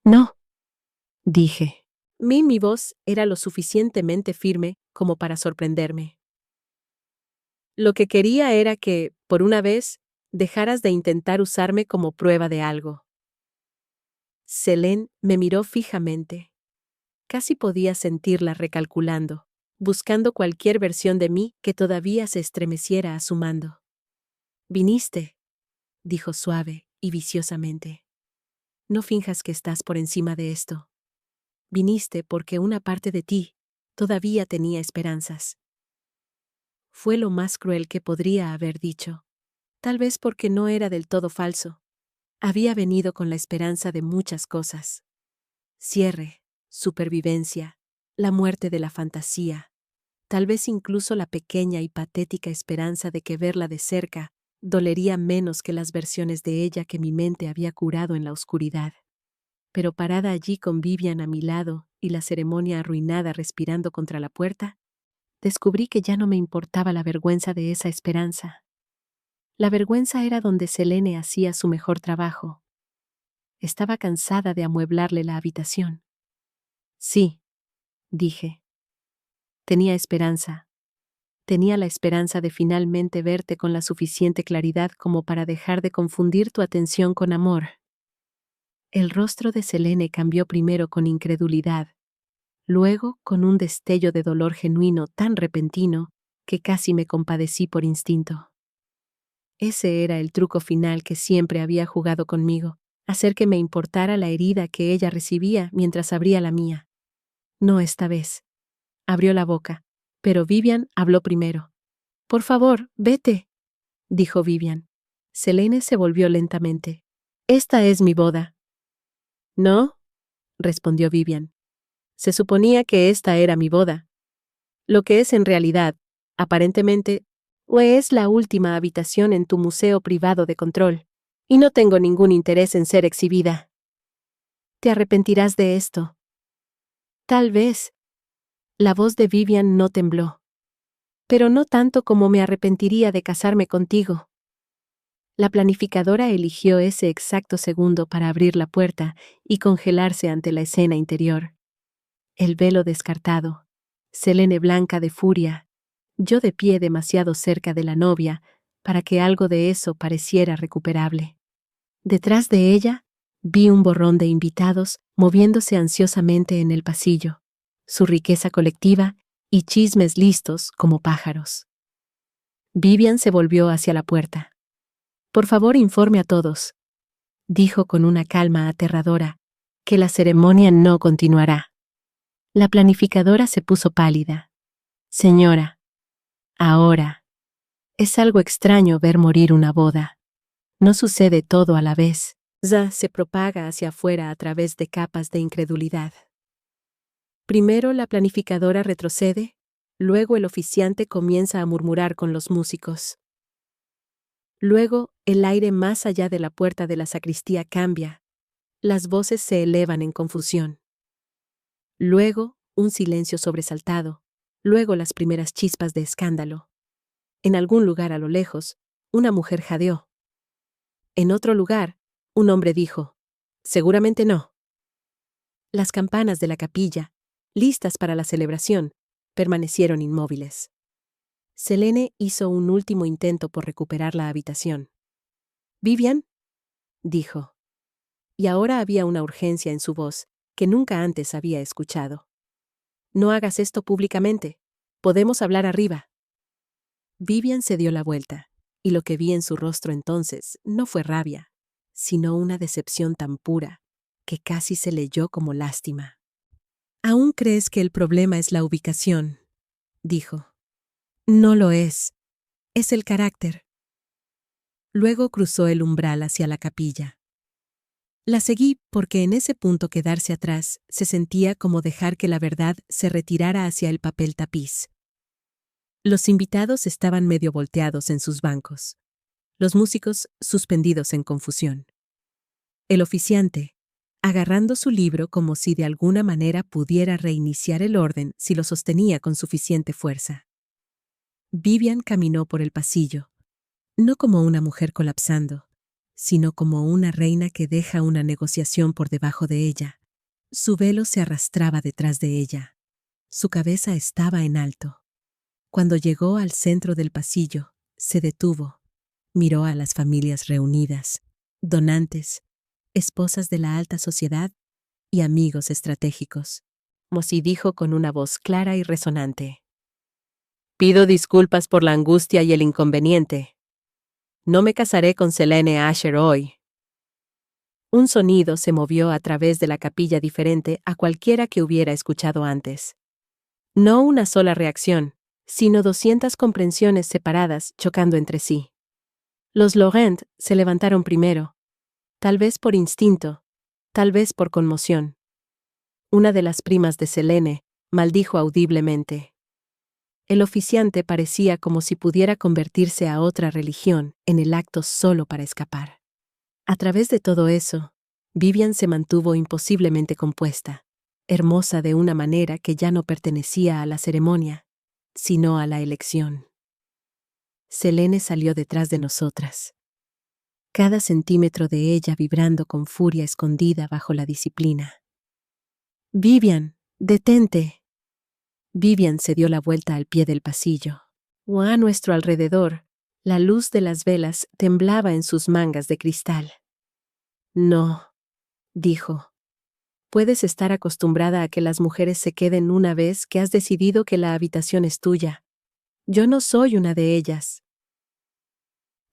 No, dije. Mi voz era lo suficientemente firme como para sorprenderme. Lo que quería era que, por una vez, dejaras de intentar usarme como prueba de algo. Selene me miró fijamente. Casi podía sentirla recalculando, buscando cualquier versión de mí que todavía se estremeciera a su mando. «Viniste», dijo suave y viciosamente. «No finjas que estás por encima de esto. Viniste porque una parte de ti todavía tenía esperanzas». Fue lo más cruel que podría haber dicho. Tal vez porque no era del todo falso. Había venido con la esperanza de muchas cosas. Cierre, supervivencia, la muerte de la fantasía, tal vez incluso la pequeña y patética esperanza de que verla de cerca dolería menos que las versiones de ella que mi mente había curado en la oscuridad. Pero parada allí con Vivian a mi lado y la ceremonia arruinada respirando contra la puerta, descubrí que ya no me importaba la vergüenza de esa esperanza. La vergüenza era donde Selene hacía su mejor trabajo. Estaba cansada de amueblarle la habitación. Sí, dije. Tenía esperanza. Tenía la esperanza de finalmente verte con la suficiente claridad como para dejar de confundir tu atención con amor. El rostro de Selene cambió primero con incredulidad, luego con un destello de dolor genuino tan repentino que casi me compadecí por instinto. Ese era el truco final que siempre había jugado conmigo, hacer que me importara la herida que ella recibía mientras abría la mía. No esta vez. Abrió la boca, pero Vivian habló primero. «Por favor, vete», dijo Vivian. Selene se volvió lentamente. «Esta es mi boda». «¿No?», respondió Vivian. «Se suponía que esta era mi boda. Lo que es en realidad, aparentemente, o es la última habitación en tu museo privado de control, y no tengo ningún interés en ser exhibida. Te arrepentirás de esto». «Tal vez». La voz de Vivian no tembló. «Pero no tanto como me arrepentiría de casarme contigo». La planificadora eligió ese exacto segundo para abrir la puerta y congelarse ante la escena interior. El velo descartado, Selene blanca de furia, yo de pie demasiado cerca de la novia para que algo de eso pareciera recuperable. Detrás de ella, vi un borrón de invitados moviéndose ansiosamente en el pasillo, su riqueza colectiva y chismes listos como pájaros. Vivian se volvió hacia la puerta. «Por favor, informe a todos», dijo con una calma aterradora, «que la ceremonia no continuará». La planificadora se puso pálida. «Señora, ahora, es algo extraño ver morir una boda. No sucede todo a la vez. Ya se propaga hacia afuera a través de capas de incredulidad. Primero la planificadora retrocede, luego el oficiante comienza a murmurar con los músicos. Luego, el aire más allá de la puerta de la sacristía cambia. Las voces se elevan en confusión. Luego, un silencio sobresaltado. Luego las primeras chispas de escándalo. En algún lugar a lo lejos, una mujer jadeó. En otro lugar, un hombre dijo, «Seguramente no». Las campanas de la capilla, listas para la celebración, permanecieron inmóviles. Selene hizo un último intento por recuperar la habitación. «¿Vivian?», dijo. Y ahora había una urgencia en su voz que nunca antes había escuchado. «No hagas esto públicamente. Podemos hablar arriba». Vivian se dio la vuelta, y lo que vi en su rostro entonces no fue rabia, sino una decepción tan pura que casi se leyó como lástima. «¿Aún crees que el problema es la ubicación?», dijo. «No lo es. Es el carácter». Luego cruzó el umbral hacia la capilla. La seguí porque en ese punto quedarse atrás se sentía como dejar que la verdad se retirara hacia el papel tapiz. Los invitados estaban medio volteados en sus bancos. Los músicos suspendidos en confusión. El oficiante, agarrando su libro como si de alguna manera pudiera reiniciar el orden si lo sostenía con suficiente fuerza. Vivian caminó por el pasillo, no como una mujer colapsando, sino como una reina que deja una negociación por debajo de ella. Su velo se arrastraba detrás de ella. Su cabeza estaba en alto. Cuando llegó al centro del pasillo, se detuvo. Miró a las familias reunidas, donantes, esposas de la alta sociedad y amigos estratégicos. Mosi dijo con una voz clara y resonante: «Pido disculpas por la angustia y el inconveniente. No me casaré con Selene Asher hoy». Un sonido se movió a través de la capilla diferente a cualquiera que hubiera escuchado antes. No una sola reacción, sino 200 comprensiones separadas chocando entre sí. Los Laurent se levantaron primero, tal vez por instinto, tal vez por conmoción. Una de las primas de Selene maldijo audiblemente. El oficiante parecía como si pudiera convertirse a otra religión en el acto solo para escapar. A través de todo eso, Vivian se mantuvo imposiblemente compuesta, hermosa de una manera que ya no pertenecía a la ceremonia, sino a la elección. Selene salió detrás de nosotras. Cada centímetro de ella vibrando con furia escondida bajo la disciplina. «Vivian, detente». Vivian se dio la vuelta al pie del pasillo. A nuestro alrededor, la luz de las velas temblaba en sus mangas de cristal. «No», dijo. «Puedes estar acostumbrada a que las mujeres se queden una vez que has decidido que la habitación es tuya. Yo no soy una de ellas».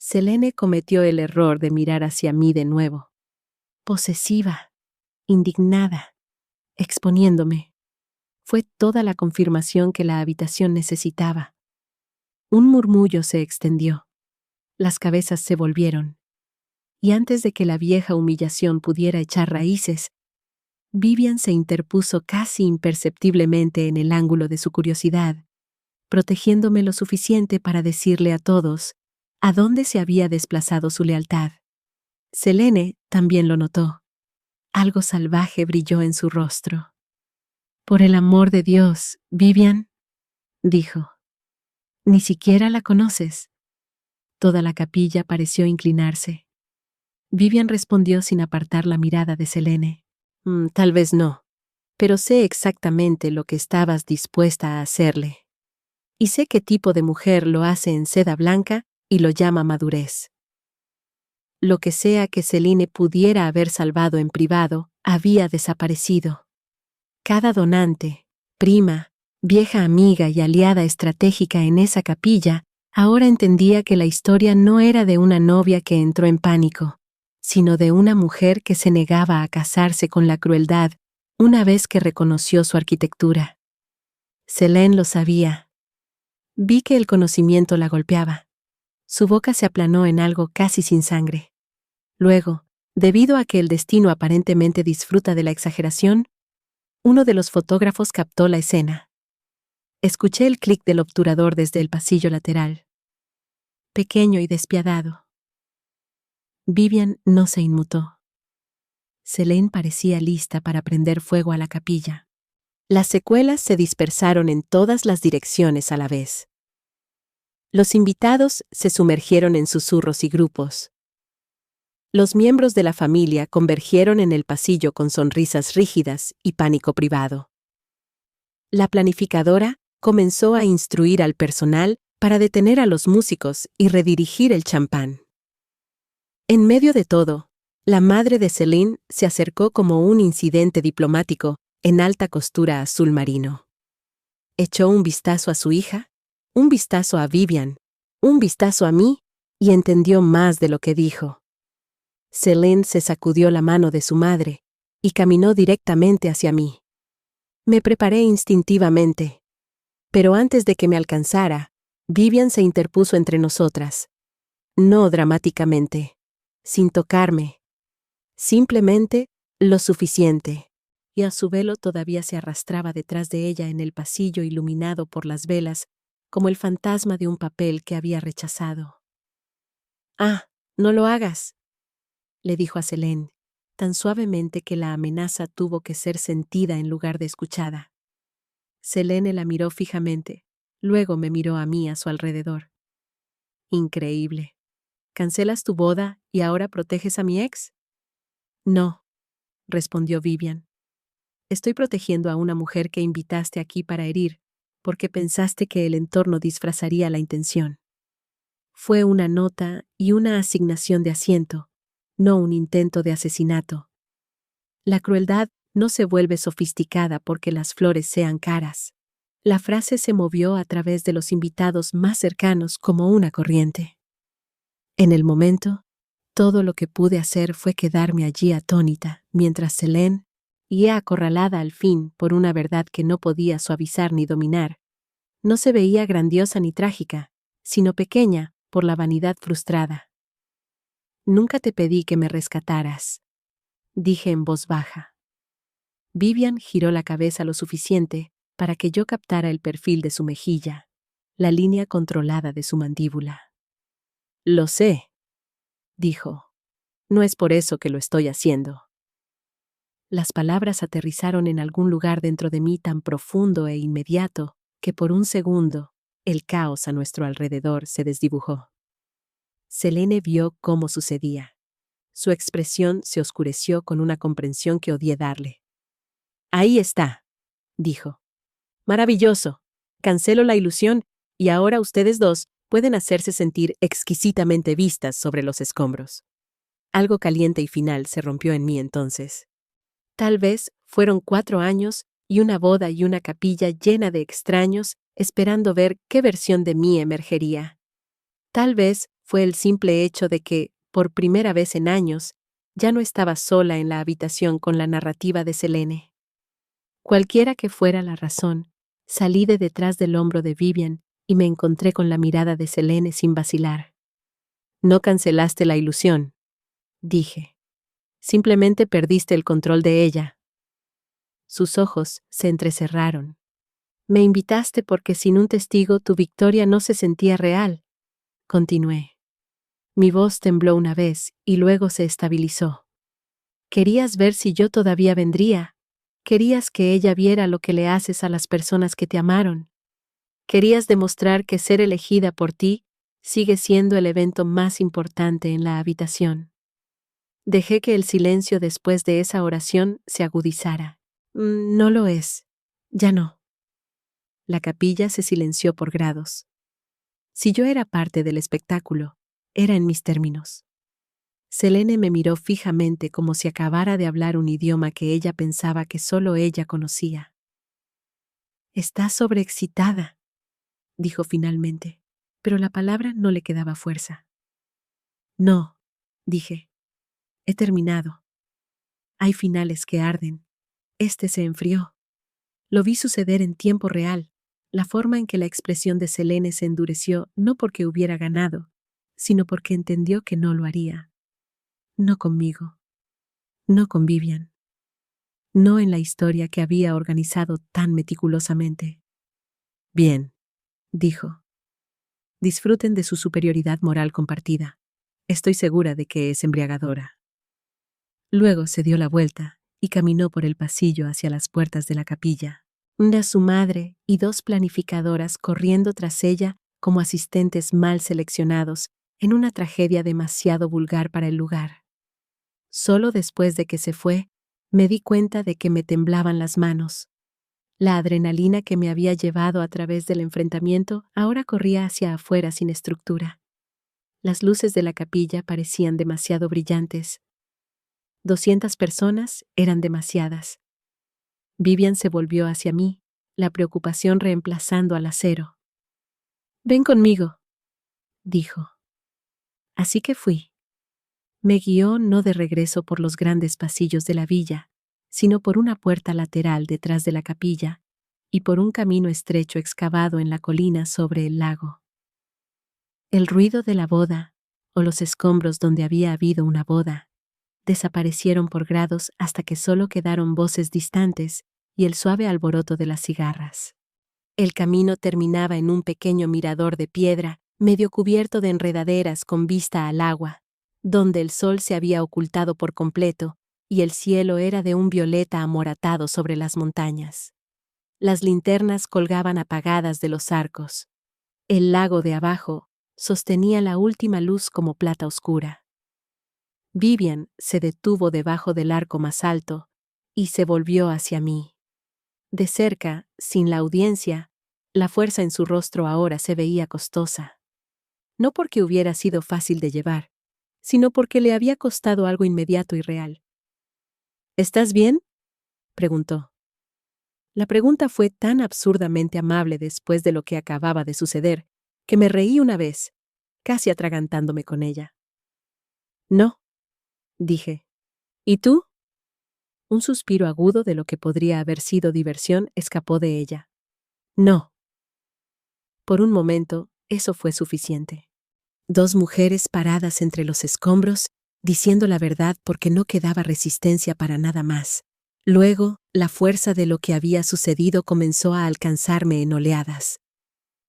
Selene cometió el error de mirar hacia mí de nuevo. Posesiva, indignada, exponiéndome. Fue toda la confirmación que la habitación necesitaba. Un murmullo se extendió. Las cabezas se volvieron. Y antes de que la vieja humillación pudiera echar raíces, Vivian se interpuso casi imperceptiblemente en el ángulo de su curiosidad, protegiéndome lo suficiente para decirle a todos a dónde se había desplazado su lealtad. Selene también lo notó. Algo salvaje brilló en su rostro. «Por el amor de Dios, Vivian», dijo. «Ni siquiera la conoces». Toda la capilla pareció inclinarse. Vivian respondió sin apartar la mirada de Selene. Tal vez no, pero sé exactamente lo que estabas dispuesta a hacerle. Y sé qué tipo de mujer lo hace en seda blanca y lo llama madurez. Lo que sea que Selene pudiera haber salvado en privado había desaparecido. Cada donante, prima, vieja amiga y aliada estratégica en esa capilla ahora entendía que la historia no era de una novia que entró en pánico, sino de una mujer que se negaba a casarse con la crueldad una vez que reconoció su arquitectura. Selene lo sabía. Vi que el conocimiento la golpeaba. Su boca se aplanó en algo casi sin sangre. Luego, debido a que el destino aparentemente disfruta de la exageración, uno de los fotógrafos captó la escena. Escuché el clic del obturador desde el pasillo lateral. Pequeño y despiadado. Vivian no se inmutó. Selene parecía lista para prender fuego a la capilla. Las secuelas se dispersaron en todas las direcciones a la vez. Los invitados se sumergieron en susurros y grupos. Los miembros de la familia convergieron en el pasillo con sonrisas rígidas y pánico privado. La planificadora comenzó a instruir al personal para detener a los músicos y redirigir el champán. En medio de todo, la madre de Selene se acercó como un incidente diplomático en alta costura azul marino. Echó un vistazo a su hija, un vistazo a Vivian, un vistazo a mí, y entendió más de lo que dijo. Selene se sacudió la mano de su madre y caminó directamente hacia mí. Me preparé instintivamente, pero antes de que me alcanzara, Vivian se interpuso entre nosotras. No dramáticamente, sin tocarme, simplemente lo suficiente, y a su velo todavía se arrastraba detrás de ella en el pasillo iluminado por las velas, como el fantasma de un papel que había rechazado. «Ah, no lo hagas», le dijo a Selene, tan suavemente que la amenaza tuvo que ser sentida en lugar de escuchada. Selene la miró fijamente. Luego me miró a mí a su alrededor. Increíble. ¿Cancelas tu boda y ahora proteges a mi ex? No, respondió Vivian. Estoy protegiendo a una mujer que invitaste aquí para herir, porque pensaste que el entorno disfrazaría la intención. Fue una nota y una asignación de asiento, no un intento de asesinato. La crueldad no se vuelve sofisticada porque las flores sean caras. La frase se movió a través de los invitados más cercanos como una corriente. En el momento, todo lo que pude hacer fue quedarme allí atónita, mientras Selene, y acorralada al fin por una verdad que no podía suavizar ni dominar, no se veía grandiosa ni trágica, sino pequeña por la vanidad frustrada. Nunca te pedí que me rescataras, dije en voz baja. Vivian giró la cabeza lo suficiente para que yo captara el perfil de su mejilla, la línea controlada de su mandíbula. Lo sé, dijo. No es por eso que lo estoy haciendo. Las palabras aterrizaron en algún lugar dentro de mí tan profundo e inmediato que por un segundo el caos a nuestro alrededor se desdibujó. Selene vio cómo sucedía. Su expresión se oscureció con una comprensión que odié darle. Ahí está, dijo. Maravilloso. Cancelo la ilusión y ahora ustedes dos pueden hacerse sentir exquisitamente vistas sobre los escombros. Algo caliente y final se rompió en mí entonces. Tal vez fueron 4 años y una boda y una capilla llena de extraños esperando ver qué versión de mí emergería. Tal vez fue el simple hecho de que, por primera vez en años, ya no estaba sola en la habitación con la narrativa de Selene. Cualquiera que fuera la razón, salí de detrás del hombro de Vivian y me encontré con la mirada de Selene sin vacilar. No cancelaste la ilusión, dije. Simplemente perdiste el control de ella. Sus ojos se entrecerraron. Me invitaste porque sin un testigo tu victoria no se sentía real, continué. Mi voz tembló una vez y luego se estabilizó. Querías ver si yo todavía vendría. Querías que ella viera lo que le haces a las personas que te amaron. Querías demostrar que ser elegida por ti sigue siendo el evento más importante en la habitación. Dejé que el silencio después de esa oración se agudizara. No lo es. Ya no. La capilla se silenció por grados. Si yo era parte del espectáculo, era en mis términos. Selene me miró fijamente como si acabara de hablar un idioma que ella pensaba que solo ella conocía. Estás sobreexcitada, dijo finalmente, pero la palabra no le quedaba fuerza. No, dije. He terminado. Hay finales que arden. Este se enfrió. Lo vi suceder en tiempo real, la forma en que la expresión de Selene se endureció no porque hubiera ganado, sino porque entendió que no lo haría. No conmigo. No con Vivian. No en la historia que había organizado tan meticulosamente. Bien, dijo. Disfruten de su superioridad moral compartida. Estoy segura de que es embriagadora. Luego se dio la vuelta y caminó por el pasillo hacia las puertas de la capilla. Su madre y 2 planificadoras corriendo tras ella como asistentes mal seleccionados en una tragedia demasiado vulgar para el lugar. Solo después de que se fue, me di cuenta de que me temblaban las manos. La adrenalina que me había llevado a través del enfrentamiento ahora corría hacia afuera sin estructura. Las luces de la capilla parecían demasiado brillantes. 200 personas eran demasiadas. Vivian se volvió hacia mí, la preocupación reemplazando al acero. «Ven conmigo», dijo. Así que fui. Me guió no de regreso por los grandes pasillos de la villa, sino por una puerta lateral detrás de la capilla y por un camino estrecho excavado en la colina sobre el lago. El ruido de la boda, o los escombros donde había habido una boda, desaparecieron por grados hasta que solo quedaron voces distantes y el suave alboroto de las cigarras. El camino terminaba en un pequeño mirador de piedra, medio cubierto de enredaderas con vista al agua, donde el sol se había ocultado por completo y el cielo era de un violeta amoratado sobre las montañas. Las linternas colgaban apagadas de los arcos. El lago de abajo sostenía la última luz como plata oscura. Vivian se detuvo debajo del arco más alto y se volvió hacia mí. De cerca, sin la audiencia, la fuerza en su rostro ahora se veía costosa. No porque hubiera sido fácil de llevar, sino porque le había costado algo inmediato y real. ¿Estás bien?, preguntó. La pregunta fue tan absurdamente amable después de lo que acababa de suceder, que me reí una vez, casi atragantándome con ella. No, dije. ¿Y tú? Un suspiro agudo de lo que podría haber sido diversión escapó de ella. No. Por un momento, eso fue suficiente. Dos mujeres paradas entre los escombros, diciendo la verdad porque no quedaba resistencia para nada más. Luego, la fuerza de lo que había sucedido comenzó a alcanzarme en oleadas.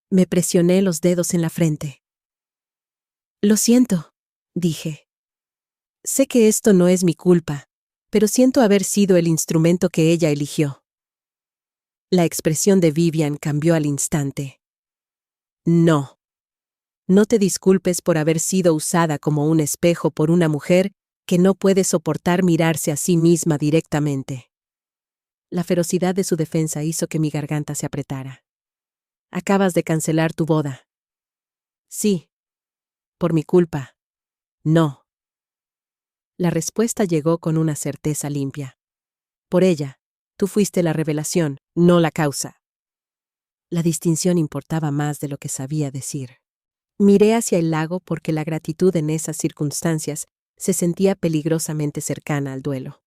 Me presioné los dedos en la frente. Lo siento, dije. Sé que esto no es mi culpa, pero siento haber sido el instrumento que ella eligió. La expresión de Vivian cambió al instante. No. No te disculpes por haber sido usada como un espejo por una mujer que no puede soportar mirarse a sí misma directamente. La ferocidad de su defensa hizo que mi garganta se apretara. Acabas de cancelar tu boda. Sí. Por mi culpa. No. La respuesta llegó con una certeza limpia. Por ella, tú fuiste la revelación, no la causa. La distinción importaba más de lo que sabía decir. Miré hacia el lago porque la gratitud en esas circunstancias se sentía peligrosamente cercana al duelo.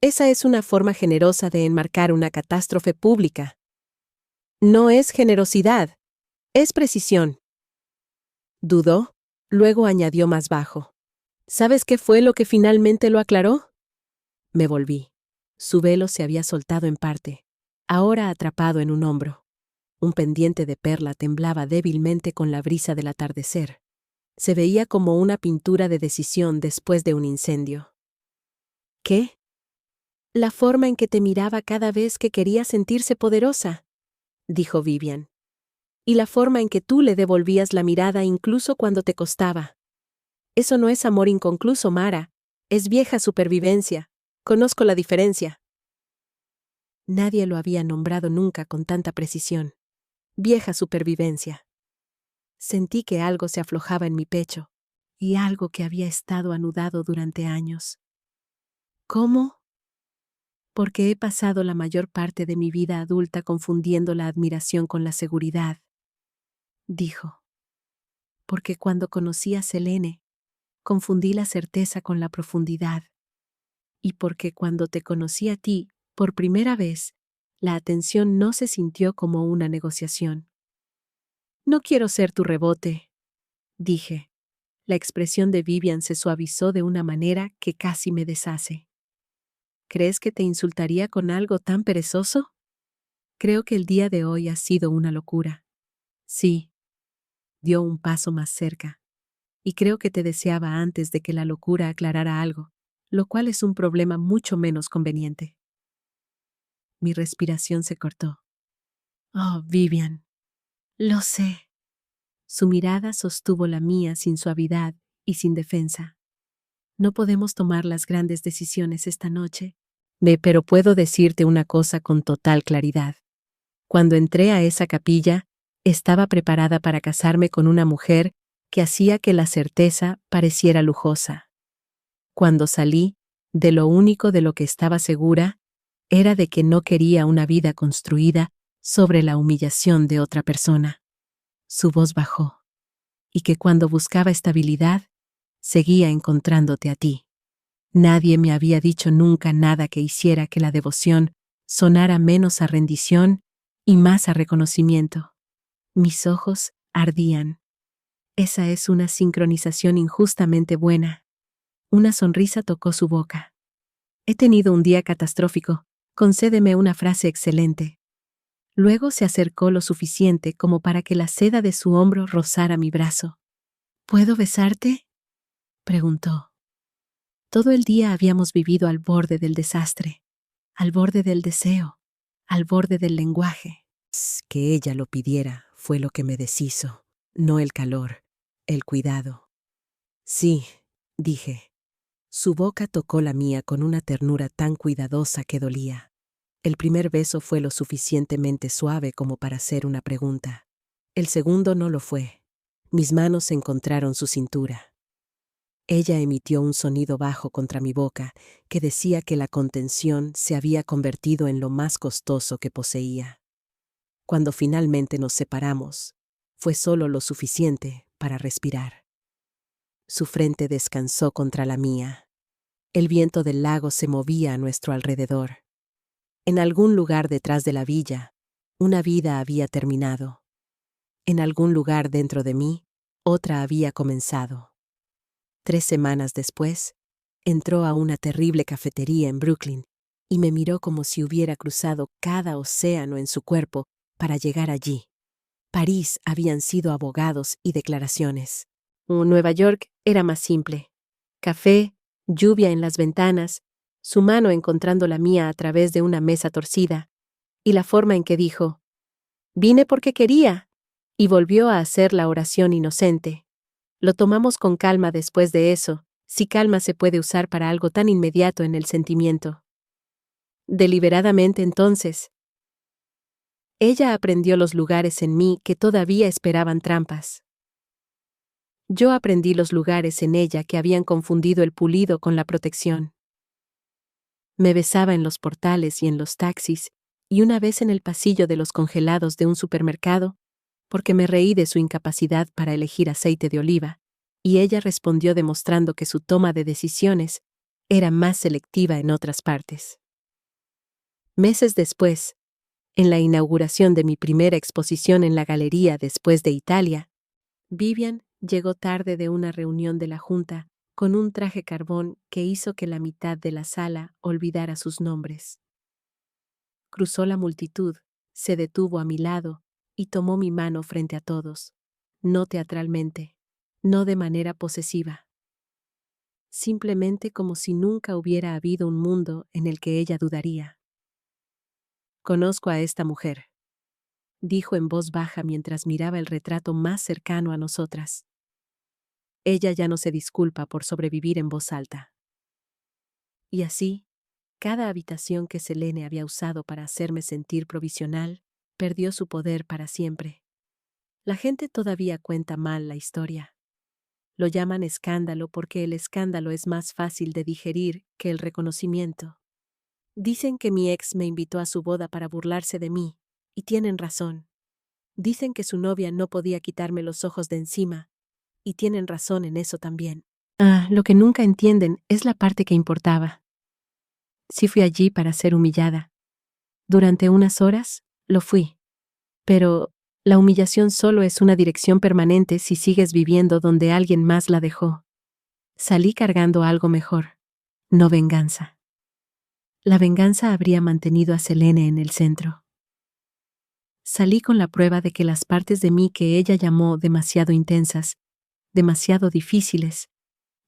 Esa es una forma generosa de enmarcar una catástrofe pública. No es generosidad, es precisión. Dudó, luego añadió más bajo. ¿Sabes qué fue lo que finalmente lo aclaró? Me volví. Su velo se había soltado en parte, ahora atrapado en un hombro. Un pendiente de perla temblaba débilmente con la brisa del atardecer. Se veía como una pintura de decisión después de un incendio. ¿Qué? La forma en que te miraba cada vez que quería sentirse poderosa, dijo Vivian. Y la forma en que tú le devolvías la mirada incluso cuando te costaba. Eso no es amor inconcluso, Mara. Es vieja supervivencia. Conozco la diferencia. Nadie lo había nombrado nunca con tanta precisión. Vieja supervivencia. Sentí que algo se aflojaba en mi pecho, y algo que había estado anudado durante años. ¿Cómo? Porque he pasado la mayor parte de mi vida adulta confundiendo la admiración con la seguridad, dijo. Porque cuando conocí a Selene, confundí la certeza con la profundidad. Y porque cuando te conocí a ti, por primera vez, la atención no se sintió como una negociación. No quiero ser tu rebote, dije. La expresión de Vivian se suavizó de una manera que casi me deshace. ¿Crees que te insultaría con algo tan perezoso? Creo que el día de hoy ha sido una locura. Sí. Dio un paso más cerca. Y creo que te deseaba antes de que la locura aclarara algo, lo cual es un problema mucho menos conveniente. Mi respiración se cortó. Oh, Vivian. Lo sé. Su mirada sostuvo la mía sin suavidad y sin defensa. No podemos tomar las grandes decisiones esta noche. Pero puedo decirte una cosa con total claridad. Cuando entré a esa capilla, estaba preparada para casarme con una mujer que hacía que la certeza pareciera lujosa. Cuando salí, de lo único de lo que estaba segura, era de que no quería una vida construida sobre la humillación de otra persona. Su voz bajó. Y que cuando buscaba estabilidad, seguía encontrándote a ti. Nadie me había dicho nunca nada que hiciera que la devoción sonara menos a rendición y más a reconocimiento. Mis ojos ardían. Esa es una sincronización injustamente buena. Una sonrisa tocó su boca. He tenido un día catastrófico. Concédeme una frase excelente. Luego se acercó lo suficiente como para que la seda de su hombro rozara mi brazo. ¿Puedo besarte?, preguntó. Todo el día habíamos vivido al borde del desastre, al borde del deseo, al borde del lenguaje. Que ella lo pidiera fue lo que me deshizo, no el calor, el cuidado. Sí, dije. Su boca tocó la mía con una ternura tan cuidadosa que dolía. El primer beso fue lo suficientemente suave como para hacer una pregunta. El segundo no lo fue. Mis manos encontraron su cintura. Ella emitió un sonido bajo contra mi boca que decía que la contención se había convertido en lo más costoso que poseía. Cuando finalmente nos separamos, fue solo lo suficiente para respirar. Su frente descansó contra la mía. El viento del lago se movía a nuestro alrededor. En algún lugar detrás de la villa, una vida había terminado. En algún lugar dentro de mí, otra había comenzado. 3 semanas después, entró a una terrible cafetería en Brooklyn y me miró como si hubiera cruzado cada océano en su cuerpo para llegar allí. París habían sido abogados y declaraciones. Nueva York era más simple. Café, lluvia en las ventanas, su mano encontrando la mía a través de una mesa torcida, y la forma en que dijo, «Vine porque quería», y volvió a hacer la oración inocente. Lo tomamos con calma después de eso, si calma se puede usar para algo tan inmediato en el sentimiento. Deliberadamente entonces. Ella aprendió los lugares en mí que todavía esperaban trampas. Yo aprendí los lugares en ella que habían confundido el pulido con la protección. Me besaba en los portales y en los taxis, y una vez en el pasillo de los congelados de un supermercado, porque me reí de su incapacidad para elegir aceite de oliva, y ella respondió demostrando que su toma de decisiones era más selectiva en otras partes. Meses después, en la inauguración de mi primera exposición en la galería después de Italia, Vivian llegó tarde de una reunión de la Junta con un traje carbón que hizo que la mitad de la sala olvidara sus nombres. Cruzó la multitud, se detuvo a mi lado y tomó mi mano frente a todos, no teatralmente, no de manera posesiva. Simplemente como si nunca hubiera habido un mundo en el que ella dudaría. «Conozco a esta mujer», dijo en voz baja mientras miraba el retrato más cercano a nosotras. Ella ya no se disculpa por sobrevivir en voz alta. Y así, cada habitación que Selene había usado para hacerme sentir provisional perdió su poder para siempre. La gente todavía cuenta mal la historia. Lo llaman escándalo porque el escándalo es más fácil de digerir que el reconocimiento. Dicen que mi ex me invitó a su boda para burlarse de mí, y tienen razón. Dicen que su novia no podía quitarme los ojos de encima, y tienen razón en eso también. Lo que nunca entienden es la parte que importaba. Sí fui allí para ser humillada. Durante unas horas, lo fui. Pero la humillación solo es una dirección permanente si sigues viviendo donde alguien más la dejó. Salí cargando algo mejor, no venganza. La venganza habría mantenido a Selene en el centro. Salí con la prueba de que las partes de mí que ella llamó demasiado intensas, demasiado difíciles,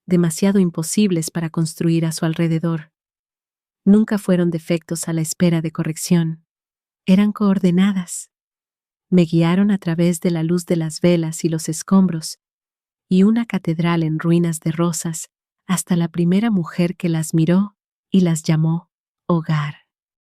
demasiado imposibles para construir a su alrededor, nunca fueron defectos a la espera de corrección. Eran coordenadas. Me guiaron a través de la luz de las velas y los escombros, y una catedral en ruinas de rosas, hasta la primera mujer que las miró y las llamó hogar.